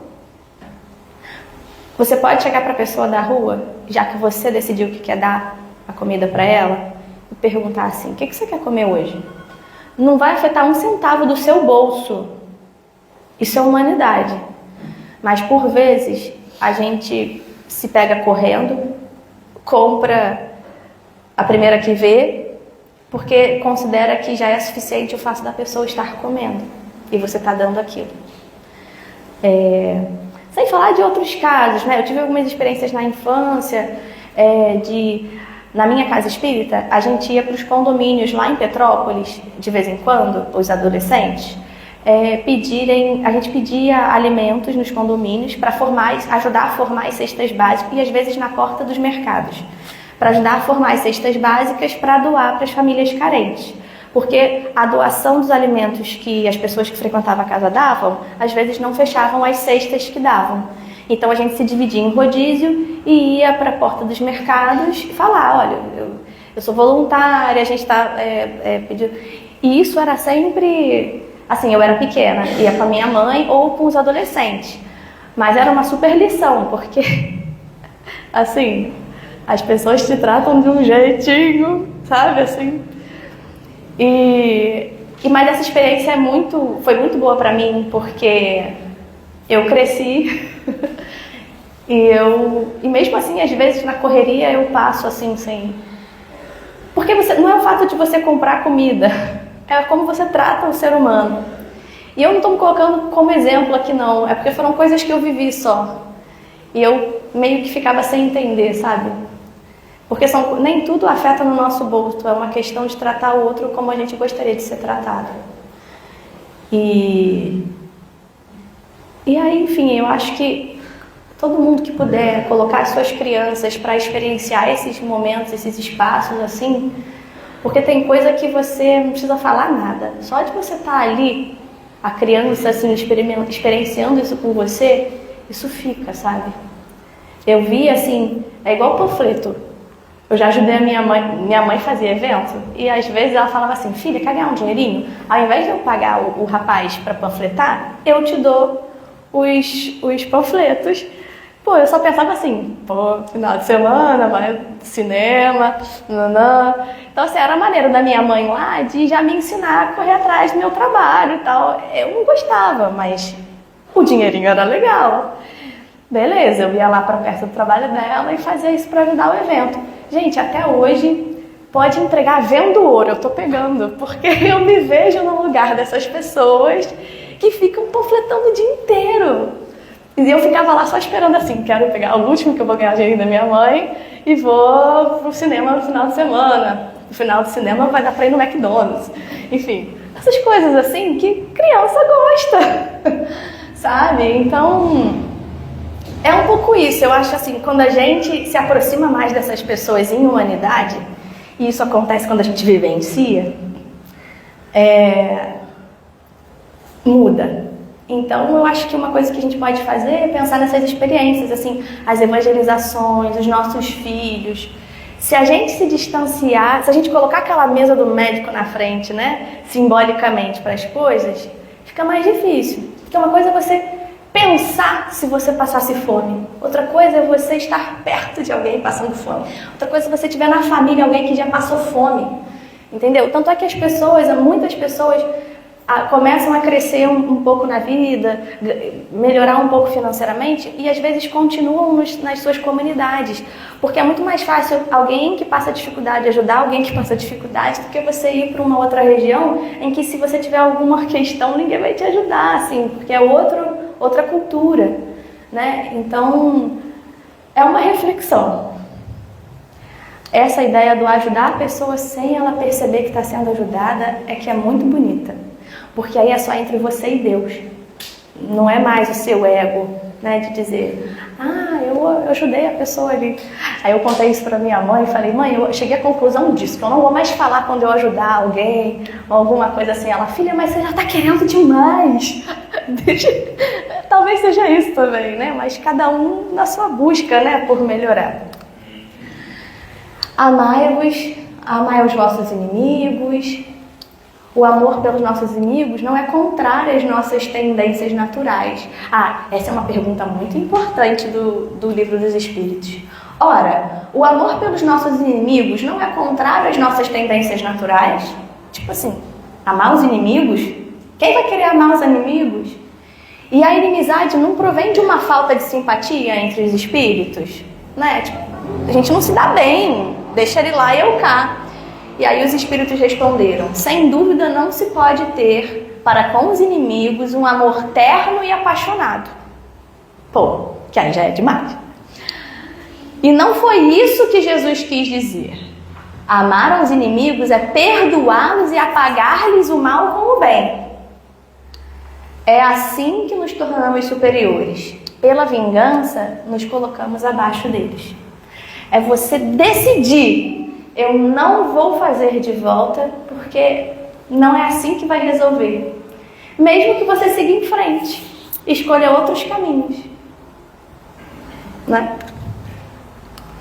Você pode chegar para a pessoa da rua, já que você decidiu que quer dar a comida para ela, e perguntar assim, o que você quer comer hoje? Não vai afetar um centavo do seu bolso. Isso é humanidade. Mas por vezes, a gente se pega correndo, compra a primeira que vê, porque considera que já é suficiente o fato da pessoa estar comendo e você está dando aquilo. Sem falar de outros casos, né? Eu tive algumas experiências na infância, na minha casa espírita, a gente ia para os condomínios lá em Petrópolis, de vez em quando, os adolescentes, a gente pedia alimentos nos condomínios para ajudar a formar as cestas básicas e às vezes na porta dos mercados, para ajudar a formar as cestas básicas para doar para as famílias carentes. Porque a doação dos alimentos que as pessoas que frequentavam a casa davam, às vezes não fechavam as cestas que davam. Então a gente se dividia em rodízio e ia para a porta dos mercados e falar, olha, eu sou voluntária, a gente está pedindo... E isso era sempre... Assim, eu era pequena, ia com a minha mãe ou com os adolescentes. Mas era uma super lição, porque, assim, as pessoas te tratam de um jeitinho, sabe, assim. Mas essa experiência foi muito boa pra mim, porque eu cresci e mesmo assim, às vezes, na correria, eu passo assim, sem... Porque não é o fato de você comprar comida, é como você trata o ser humano. E eu não estou me colocando como exemplo aqui, não. É porque foram coisas que eu vivi só. E eu meio que ficava sem entender, sabe? Porque nem tudo afeta no nosso bolso. É uma questão de tratar o outro como a gente gostaria de ser tratado. E aí, enfim, eu acho que todo mundo que puder colocar as suas crianças para experienciar esses momentos, esses espaços, assim... Porque tem coisa que você não precisa falar nada. Só de você estar ali, a criança assim, experienciando isso com você, isso fica, sabe? Eu vi assim, é igual panfleto. Eu já ajudei a minha mãe fazia evento, e às vezes ela falava assim, filha, quer ganhar um dinheirinho? Ao invés de eu pagar o rapaz para panfletar, eu te dou os panfletos. Pô, eu só pensava assim, final de semana, vai ao cinema, nanã. Então, assim, era a maneira da minha mãe lá de já me ensinar a correr atrás do meu trabalho e tal. Eu não gostava, mas o dinheirinho era legal. Beleza, eu ia lá para perto do trabalho dela e fazia isso para ajudar o evento. Gente, até hoje, pode entregar vendo ouro, eu tô pegando, porque eu me vejo no lugar dessas pessoas que ficam panfletando o dia inteiro. E eu ficava lá só esperando assim, quero pegar o último que eu vou ganhar dinheiro da minha mãe e vou pro cinema no final de semana. No final do cinema vai dar pra ir no McDonald's. Enfim, essas coisas assim que criança gosta, sabe? Então, é um pouco isso. Eu acho assim, quando a gente se aproxima mais dessas pessoas em humanidade, e isso acontece quando a gente vivencia, muda. Então, eu acho que uma coisa que a gente pode fazer é pensar nessas experiências, assim, as evangelizações, os nossos filhos. Se a gente se distanciar, se a gente colocar aquela mesa do médico na frente, né, simbolicamente para as coisas, fica mais difícil. Porque uma coisa é você pensar se você passasse fome. Outra coisa é você estar perto de alguém passando fome. Outra coisa é você tiver na família alguém que já passou fome. Entendeu? Tanto é que as pessoas, muitas pessoas começam a crescer um pouco na vida, melhorar um pouco financeiramente e às vezes continuam nas suas comunidades, porque é muito mais fácil alguém que passa dificuldade ajudar alguém que passa dificuldade do que você ir para uma outra região em que, se você tiver alguma questão, ninguém vai te ajudar, assim, porque é outra cultura, né? Então, é uma reflexão. Essa ideia do ajudar a pessoa sem ela perceber que está sendo ajudada é que é muito bonita. Porque aí é só entre você e Deus. Não é mais o seu ego, né? De dizer, eu ajudei a pessoa ali. Aí eu contei isso pra minha mãe e falei, mãe, eu cheguei à conclusão disso, que eu não vou mais falar quando eu ajudar alguém, ou alguma coisa assim. Ela, filha, mas você já tá querendo demais. Talvez seja isso também, né? Mas cada um na sua busca, né? Por melhorar. Amai-vos, amai os vossos inimigos. O amor pelos nossos inimigos não é contrário às nossas tendências naturais. Essa é uma pergunta muito importante do Livro dos Espíritos. Ora, o amor pelos nossos inimigos não é contrário às nossas tendências naturais? Tipo assim, amar os inimigos? Quem vai querer amar os inimigos? E a inimizade não provém de uma falta de simpatia entre os espíritos? Né? Tipo, a gente não se dá bem, deixa ele lá e eu cá. E aí os espíritos responderam, sem dúvida não se pode ter para com os inimigos um amor terno e apaixonado. Pô, que aí já é demais. E não foi isso que Jesus quis dizer. Amar aos inimigos é perdoá-los e apagar-lhes o mal com o bem. É assim que nos tornamos superiores. Pela vingança, nos colocamos abaixo deles. É você decidir. Eu não vou fazer de volta, porque não é assim que vai resolver. Mesmo que você siga em frente, escolha outros caminhos. Né?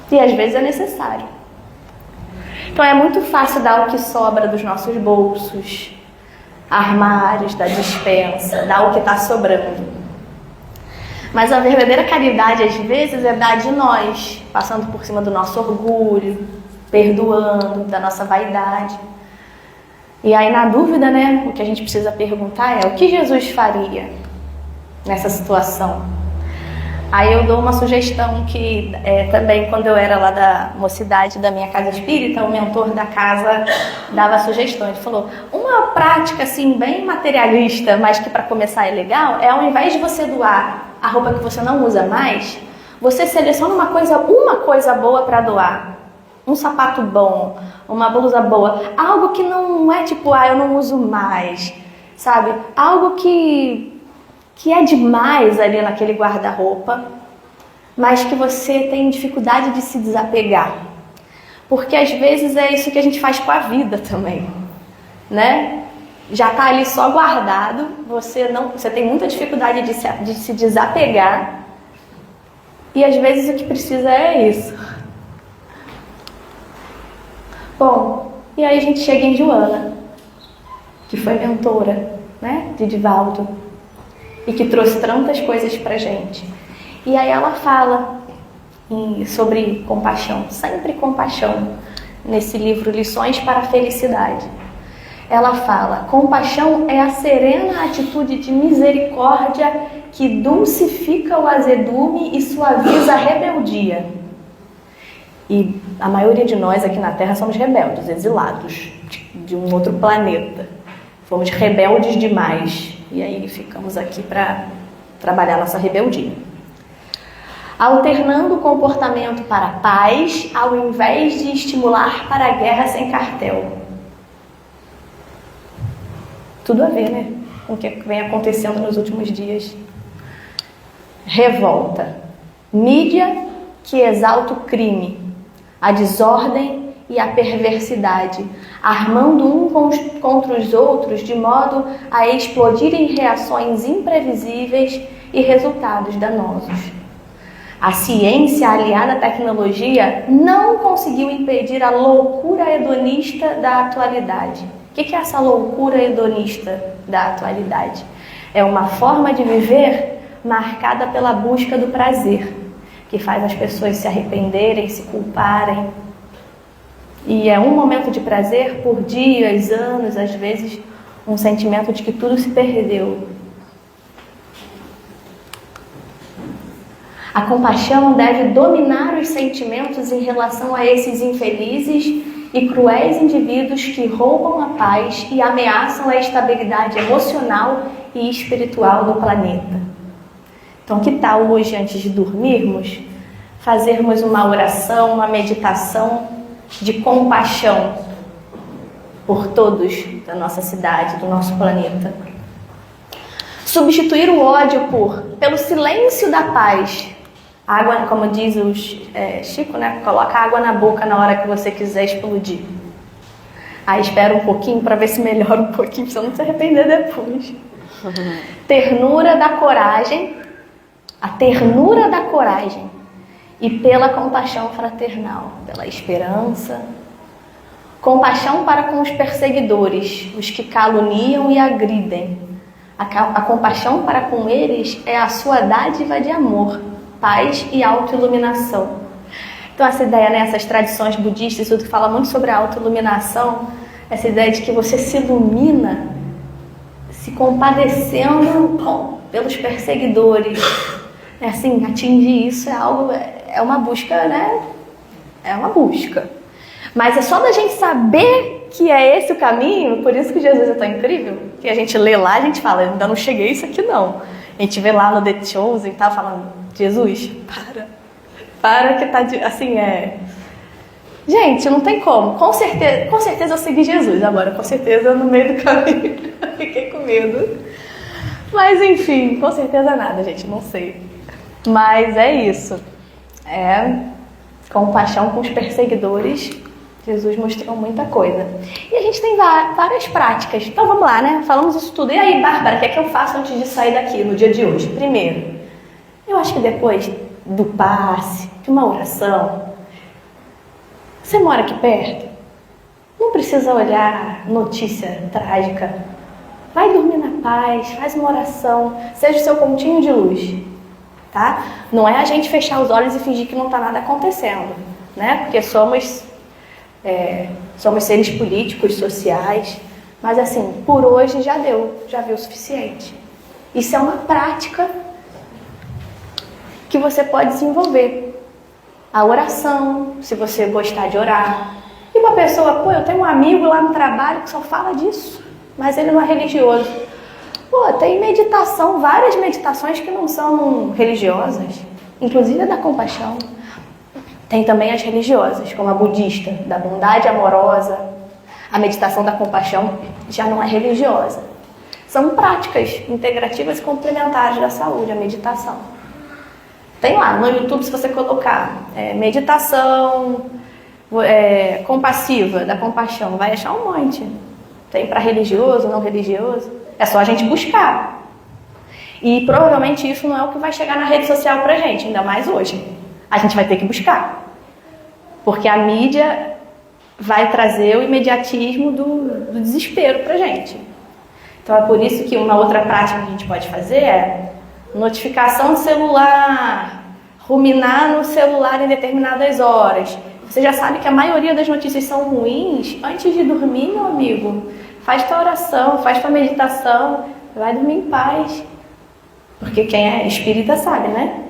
E às vezes é necessário. Então é muito fácil dar o que sobra dos nossos bolsos, armários, da despensa, dar o que está sobrando. Mas a verdadeira caridade, às vezes, é dar de nós, passando por cima do nosso orgulho, perdoando, da nossa vaidade. E aí, na dúvida, né, o que a gente precisa perguntar é: o que Jesus faria nessa situação? Aí eu dou uma sugestão que também, quando eu era lá da mocidade da minha casa espírita, o mentor da casa dava sugestões. Ele falou, uma prática assim bem materialista, mas que para começar é legal, é ao invés de você doar a roupa que você não usa mais, você seleciona uma coisa boa para doar. Um sapato bom, uma blusa boa, algo que não é tipo, eu não uso mais, sabe? Algo que é demais ali naquele guarda-roupa, mas que você tem dificuldade de se desapegar. Porque às vezes é isso que a gente faz com a vida também, né? Já tá ali só guardado, você tem muita dificuldade de se desapegar, e às vezes o que precisa é isso. Bom, e aí a gente chega em Joana, que foi mentora, né, de Divaldo, e que trouxe tantas coisas pra gente. E aí ela fala sobre compaixão, sempre compaixão, nesse livro Lições para a Felicidade. Ela fala, compaixão é a serena atitude de misericórdia que dulcifica o azedume e suaviza a rebeldia. E a maioria de nós aqui na Terra somos rebeldes, exilados de um outro planeta. Fomos rebeldes demais. E aí ficamos aqui para trabalhar nossa rebeldia. alternando o comportamento para a paz, ao invés de estimular para a guerra sem cartel. Tudo a ver, né? Com o que vem acontecendo nos últimos dias. Revolta. Mídia que exalta o crime, a desordem e a perversidade, armando contra os outros de modo a explodirem reações imprevisíveis e resultados danosos. A ciência aliada à tecnologia não conseguiu impedir a loucura hedonista da atualidade. O que é essa loucura hedonista da atualidade? É uma forma de viver marcada pela busca do prazer, que faz as pessoas se arrependerem, se culparem. E é um momento de prazer por dias, anos, às vezes um sentimento de que tudo se perdeu. A compaixão deve dominar os sentimentos em relação a esses infelizes e cruéis indivíduos que roubam a paz e ameaçam a estabilidade emocional e espiritual do planeta. Então, que tal hoje, antes de dormirmos, fazermos uma oração, uma meditação de compaixão por todos da nossa cidade, do nosso planeta? Substituir o ódio pelo silêncio da paz. Água, como diz o Chico, né? Coloca água na boca na hora que você quiser explodir. Aí espera um pouquinho para ver se melhora um pouquinho, para você não se arrepender depois. Ternura da coragem, a ternura da coragem e pela compaixão fraternal, pela esperança. Compaixão para com os perseguidores, os que caluniam e agridem. A compaixão para com eles é a sua dádiva de amor, paz e autoiluminação. Então essa ideia, né, essas tradições budistas, tudo que fala muito sobre a autoiluminação, essa ideia de que você se ilumina se compadecendo pelos perseguidores. É assim, atingir isso é uma busca, né? É uma busca. Mas é só da gente saber que é esse o caminho, por isso que Jesus é tão incrível, que a gente lê lá, a gente fala, ainda não cheguei a isso aqui não. A gente vê lá no The Chosen e tal, falando, Jesus, para que tá, assim, Gente, não tem como. Com certeza eu segui Jesus agora, com certeza no meio do caminho fiquei com medo. Mas enfim, com certeza nada, gente, não sei. Mas é isso. Compaixão com os perseguidores. Jesus mostrou muita coisa. E a gente tem várias práticas. Então vamos lá, né? Falamos isso tudo. E aí, Bárbara, o que é que eu faço antes de sair daqui no dia de hoje? Primeiro, eu acho que depois do passe, de uma oração, você mora aqui perto? Não precisa olhar notícia trágica. Vai dormir na paz, faz uma oração, seja o seu pontinho de luz, tá? Não é a gente fechar os olhos e fingir que não está nada acontecendo, né? Porque somos seres políticos, sociais, mas assim, por hoje já viu o suficiente. Isso é uma prática que você pode desenvolver. A oração, se você gostar de orar. E uma pessoa, eu tenho um amigo lá no trabalho que só fala disso, mas ele não é religioso. Tem meditação, várias meditações que não são religiosas, inclusive a da compaixão. Tem também as religiosas, como a budista, da bondade amorosa. A meditação da compaixão já não é religiosa. São práticas integrativas e complementares da saúde, a meditação. Tem lá no YouTube, se você colocar meditação compassiva, da compaixão, vai achar um monte. Tem para religioso, não religioso. É só a gente buscar. E provavelmente isso não é o que vai chegar na rede social pra gente, ainda mais hoje. A gente vai ter que buscar. Porque a mídia vai trazer o imediatismo do desespero pra gente. Então é por isso que uma outra prática que a gente pode fazer é notificação do celular, ruminar no celular em determinadas horas. Você já sabe que a maioria das notícias são ruins. Antes de dormir, meu amigo, faz tua oração, faz tua meditação, vai dormir em paz. Porque quem é espírita sabe, né?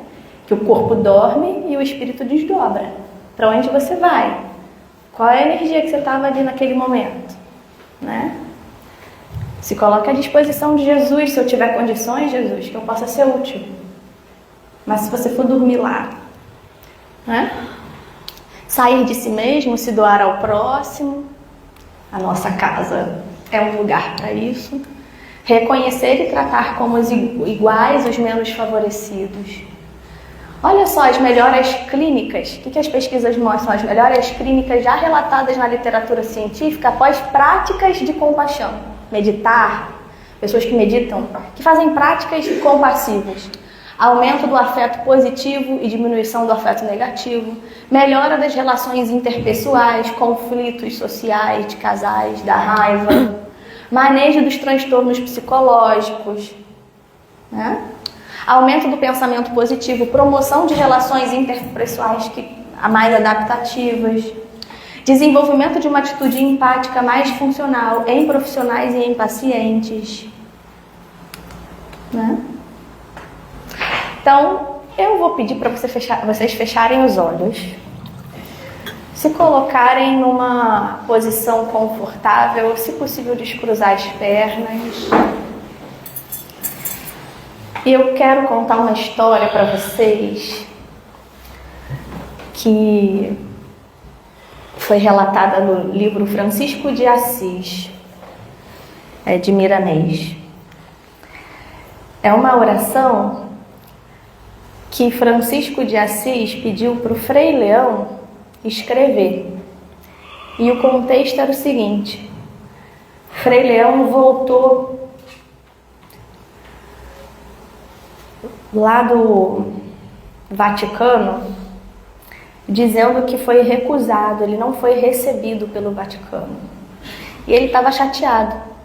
Que o corpo dorme e o espírito desdobra. Para onde você vai? Qual é a energia que você estava ali naquele momento? Né? Se coloque à disposição de Jesus, se eu tiver condições, Jesus, que eu possa ser útil. Mas se você for dormir lá, né? Sair de si mesmo, se doar ao próximo, a nossa casa é um lugar para isso. Reconhecer e tratar como os iguais os menos favorecidos. Olha só as melhoras clínicas. O que as pesquisas mostram? As melhoras clínicas já relatadas na literatura científica após práticas de compaixão. Meditar, pessoas que meditam, que fazem práticas compassivas. Aumento do afeto positivo e diminuição do afeto negativo. Melhora das relações interpessoais, conflitos sociais de casais, da raiva. Manejo dos transtornos psicológicos, né? Aumento do pensamento positivo, promoção de relações interpessoais mais adaptativas, desenvolvimento de uma atitude empática mais funcional em profissionais e em pacientes, né? Então, eu vou pedir para vocês fecharem os olhos, se colocarem numa posição confortável, se possível descruzar as pernas. E eu quero contar uma história para vocês que foi relatada no livro Francisco de Assis, de Miramês. É uma oração que Francisco de Assis pediu para o Frei Leão escrever. E o contexto era o seguinte: Frei Leão voltou lá do Vaticano dizendo que foi recusado, ele não foi recebido pelo Vaticano. E ele estava chateado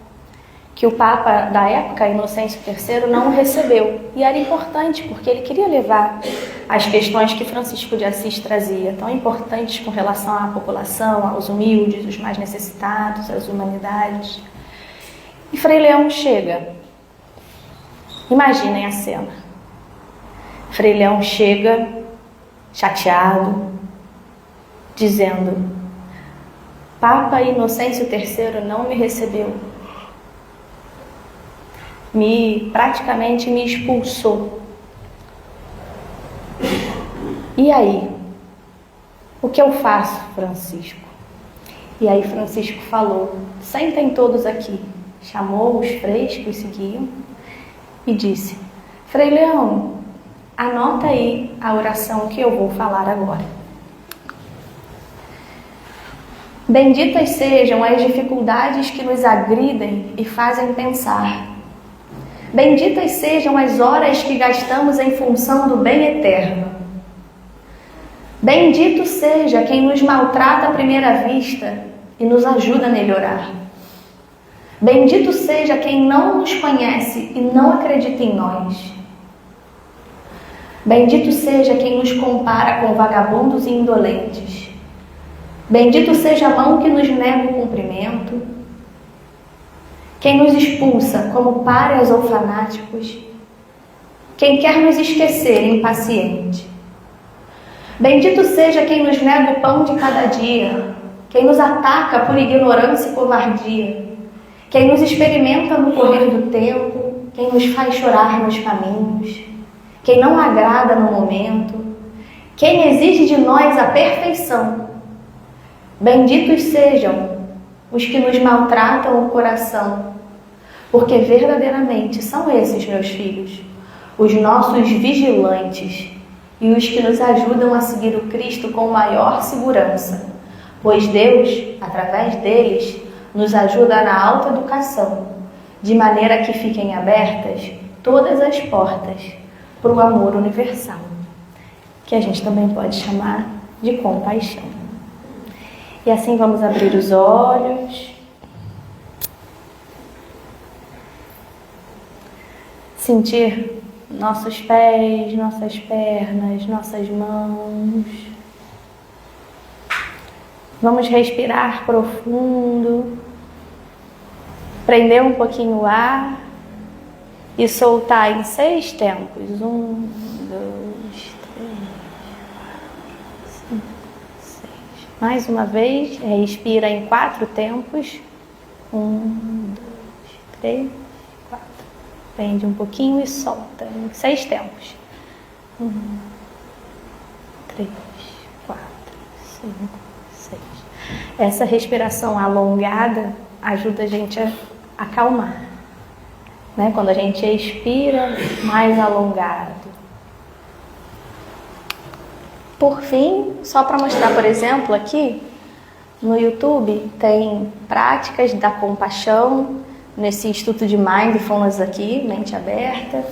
que o Papa da época, Inocêncio III, não o recebeu. E era importante, porque ele queria levar as questões que Francisco de Assis trazia, tão importantes com relação à população, aos humildes, os mais necessitados, às humanidades. E Frei Leão chega. Imaginem a cena. Frei Leão chega, chateado, dizendo: Papa Inocêncio III não me recebeu. Praticamente me expulsou. E aí? O que eu faço, Francisco? E aí Francisco falou: sentem todos aqui. Chamou os freis que o seguiam e disse: Frei Leão, anota aí a oração que eu vou falar agora. Benditas sejam as dificuldades que nos agridem e fazem pensar. Benditas sejam as horas que gastamos em função do bem eterno. Bendito seja quem nos maltrata à primeira vista e nos ajuda a melhorar. Bendito seja quem não nos conhece e não acredita em nós. Bendito seja quem nos compara com vagabundos e indolentes. Bendito seja a mão que nos nega o cumprimento. Quem nos expulsa como párias ou fanáticos. Quem quer nos esquecer, impaciente. Bendito seja quem nos nega o pão de cada dia. Quem nos ataca por ignorância e covardia. Quem nos experimenta no correr do tempo. Quem nos faz chorar nos caminhos. Quem não agrada no momento, quem exige de nós a perfeição. Benditos sejam os que nos maltratam o coração, porque verdadeiramente são esses, meus filhos, os nossos vigilantes e os que nos ajudam a seguir o Cristo com maior segurança, pois Deus, através deles, nos ajuda na autoeducação, de maneira que fiquem abertas todas as portas para o amor universal, que a gente também pode chamar de compaixão. E assim vamos abrir os olhos, sentir nossos pés, nossas pernas, nossas mãos. Vamos respirar profundo, prender um pouquinho o ar e soltar em 6 tempos. 1, 2, 3, 4, 5, 6. Mais uma vez, respira em 4 tempos. 1, 2, 3, 4. Prende um pouquinho e solta em 6 tempos. 1, 3, 4, 5, 6. Essa respiração alongada ajuda a gente a acalmar, né? Quando a gente expira, mais alongado. Por fim, só para mostrar, por exemplo, aqui no YouTube tem práticas da compaixão nesse Instituto de Mindfulness aqui, Mente Aberta,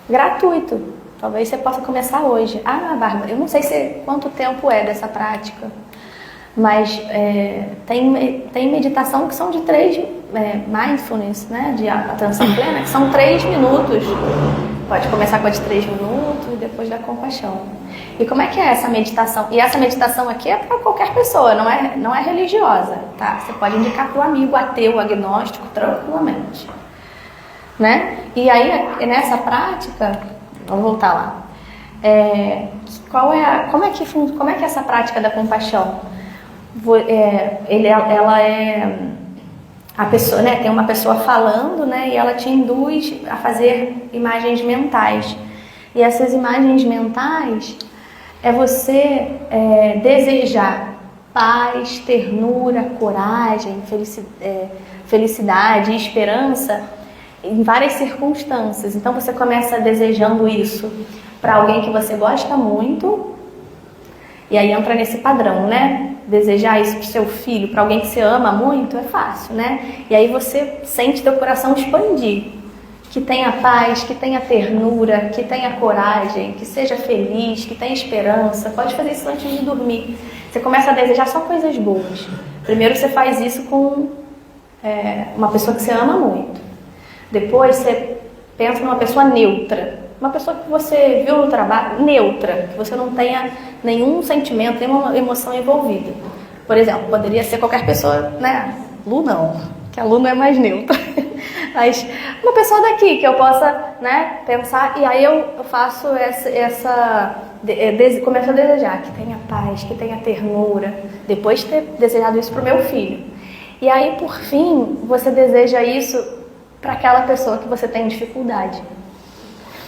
gratuito. Talvez você possa começar hoje. Ah, Bárbara, eu não sei quanto tempo é dessa prática, mas tem meditação que são de 3 mindfulness, né, de atenção plena, que são 3 minutos. Pode começar com a de 3 minutos e depois da compaixão. E como é que é essa meditação? E essa meditação aqui é para qualquer pessoa, não é religiosa, tá? Você pode indicar para o amigo ateu, agnóstico, tranquilamente, né? E aí, nessa prática, vamos voltar lá. Como é que é essa prática da compaixão? Ela é a pessoa, né? Tem uma pessoa falando, né? E ela te induz a fazer imagens mentais. E essas imagens mentais é você desejar paz, ternura, coragem, felicidade, esperança em várias circunstâncias. Então você começa desejando isso para alguém que você gosta muito, e aí entra nesse padrão, né? Desejar isso para o seu filho, para alguém que você ama muito, é fácil, né? E aí você sente teu coração expandir. Que tenha paz, que tenha ternura, que tenha coragem, que seja feliz, que tenha esperança. Pode fazer isso antes de dormir. Você começa a desejar só coisas boas. Primeiro você faz isso com uma pessoa que você ama muito. Depois você pensa numa pessoa neutra. Uma pessoa que você viu no trabalho, neutra, que você não tenha nenhum sentimento, nenhuma emoção envolvida. Por exemplo, poderia ser qualquer pessoa, né? Lu não, que a Lu não é mais neutra. Mas uma pessoa daqui que eu possa, né, pensar, e aí eu faço começo a desejar que tenha paz, que tenha ternura, depois de ter desejado isso para o meu filho. E aí, por fim, você deseja isso para aquela pessoa que você tem dificuldade,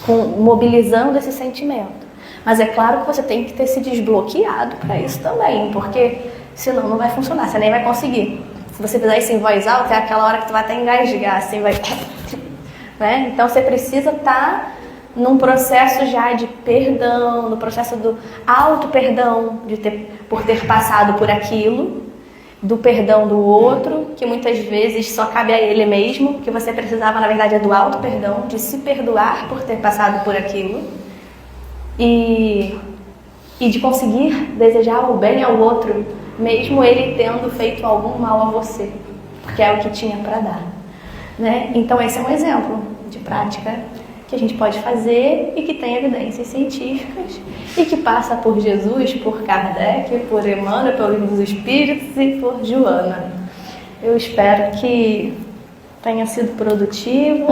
mobilizando esse sentimento. Mas é claro que você tem que ter se desbloqueado para isso também, porque senão não vai funcionar, você nem vai conseguir. Se você fizer isso em voz alta, é aquela hora que tu vai até engasgar, assim, vai... né? Então você precisa estar num processo já de perdão, no processo do auto-perdão, por ter passado por aquilo, do perdão do outro, que muitas vezes só cabe a ele mesmo, que você precisava, na verdade, é do auto-perdão, de se perdoar por ter passado por aquilo, e de conseguir desejar o bem ao outro, mesmo ele tendo feito algum mal a você, porque é o que tinha para dar, né? Então esse é um exemplo de prática que a gente pode fazer e que tem evidências científicas e que passa por Jesus, por Kardec, por Emmanuel, pelo Livro dos Espíritos e por Joana. Eu espero que tenha sido produtivo.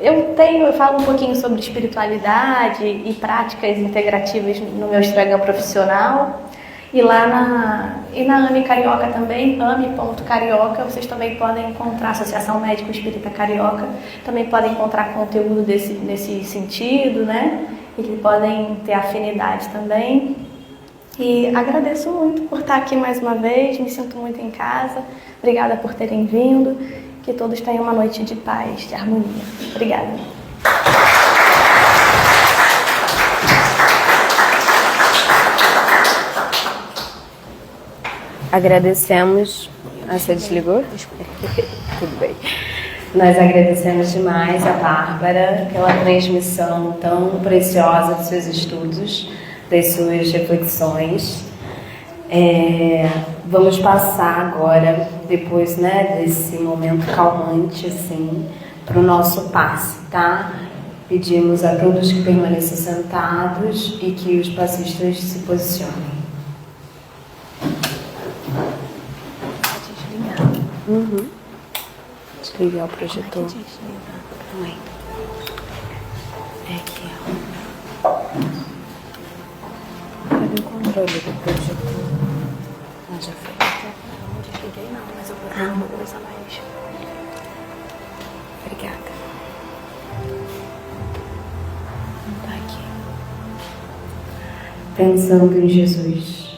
Eu falo um pouquinho sobre espiritualidade e práticas integrativas no meu Instagram profissional. E lá na AME Carioca também, ame.carioca, vocês também podem encontrar, Associação Médico Espírita Carioca, também podem encontrar conteúdo nesse sentido, né? E que podem ter afinidade também. E agradeço muito por estar aqui mais uma vez, me sinto muito em casa. Obrigada por terem vindo. Que todos tenham uma noite de paz, de harmonia. Obrigada. Agradecemos. Você desligou? Tudo bem. Nós agradecemos demais a Bárbara pela transmissão tão preciosa dos seus estudos, das suas reflexões. Vamos passar agora, depois, né, desse momento calmante, assim, para o nosso passe, tá? Pedimos a todos que permaneçam sentados e que os passistas se posicionem. Desligar o projetor. Calma aí. É aqui, ó. Cadê o controle do projetor? Ah, já foi. Não desliguei não, mas eu vou dar uma coisa a mais. Obrigada. pensando em Jesus.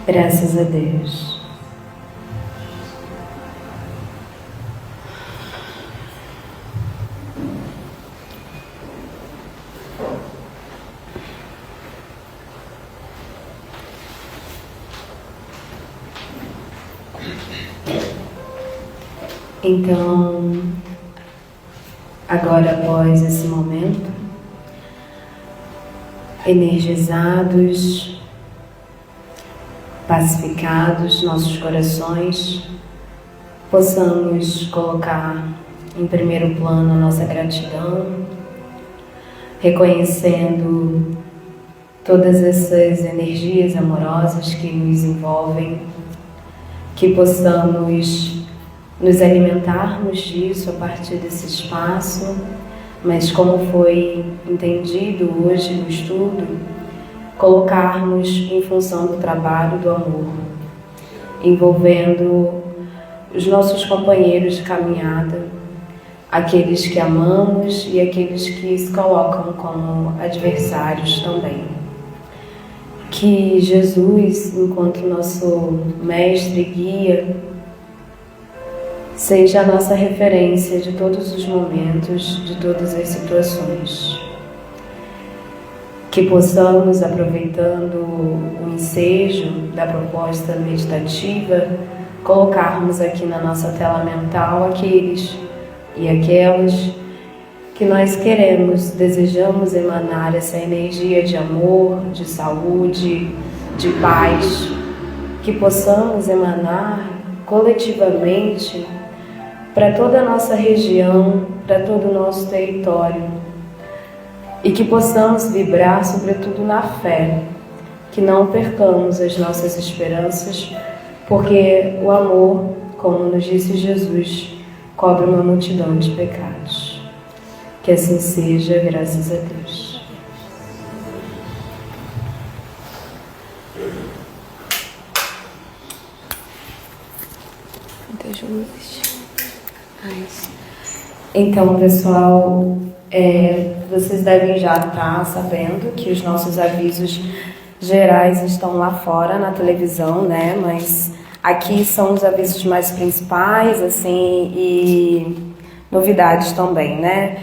Graças a Deus. Então, agora após esse momento, energizados, pacificados, nossos corações, possamos colocar em primeiro plano a nossa gratidão, reconhecendo todas essas energias amorosas que nos envolvem, que possamos nos alimentarmos disso a partir desse espaço, mas como foi entendido hoje no estudo, colocarmos em função do trabalho do amor, envolvendo os nossos companheiros de caminhada, aqueles que amamos e aqueles que se colocam como adversários também. Que Jesus, enquanto nosso mestre e guia, seja a nossa referência de todos os momentos, de todas as situações. Que possamos, aproveitando o ensejo da proposta meditativa, colocarmos aqui na nossa tela mental aqueles e aquelas que nós queremos, desejamos emanar essa energia de amor, de saúde, de paz, que possamos emanar coletivamente para toda a nossa região, para todo o nosso território, e que possamos vibrar sobretudo na fé, que não percamos as nossas esperanças, porque o amor, como nos disse Jesus, cobre uma multidão de pecados. Que assim seja, graças a Deus. Muitas luzes. Então, pessoal, vocês devem já estar sabendo que os nossos avisos gerais estão lá fora na televisão, né? Mas aqui são os avisos mais principais, assim, e novidades também, né?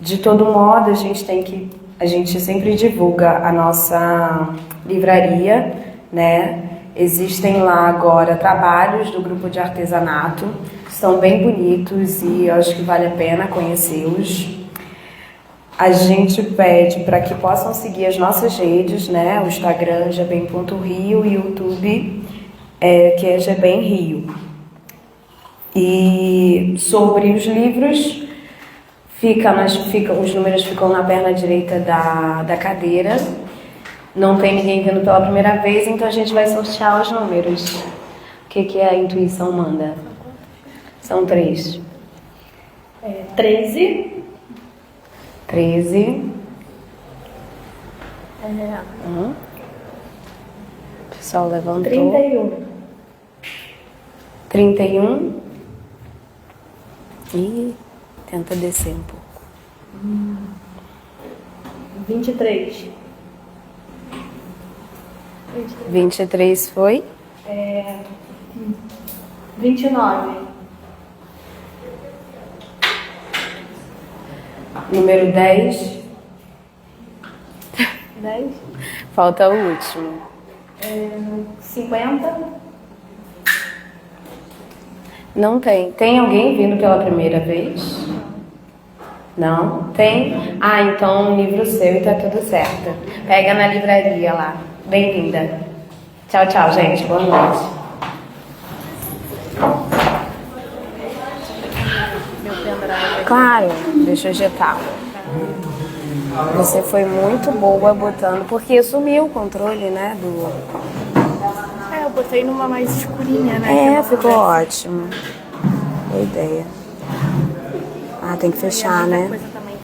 De todo modo, a gente sempre divulga a nossa livraria, né? Existem lá agora trabalhos do grupo de artesanato, estão bem bonitos e eu acho que vale a pena conhecê-los. A gente pede para que possam seguir as nossas redes, né? O Instagram gebem.rio e o YouTube, que é Gebem Rio. E sobre os livros, os números ficam na perna direita da cadeira. Não tem ninguém vendo pela primeira vez, então a gente vai sortear os números. O que a intuição manda? São 3. 13. 13. O pessoal levantou. 31. 31. E tenta descer um pouco. 23. 23 foi? 29. Número 10. 10. Falta o último. 50. Não tem. Tem alguém vindo pela primeira vez? Não? Tem? Ah, então o livro seu e tá tudo certo. Pega na livraria lá. Bem-vinda. Tchau, tchau, gente. Boa noite. Claro, deixa eu agitar. Você foi muito boa botando, porque sumiu o controle, né? Eu botei numa mais escurinha, né? Ficou ótimo. Boa ideia. Ah, tem que fechar, né?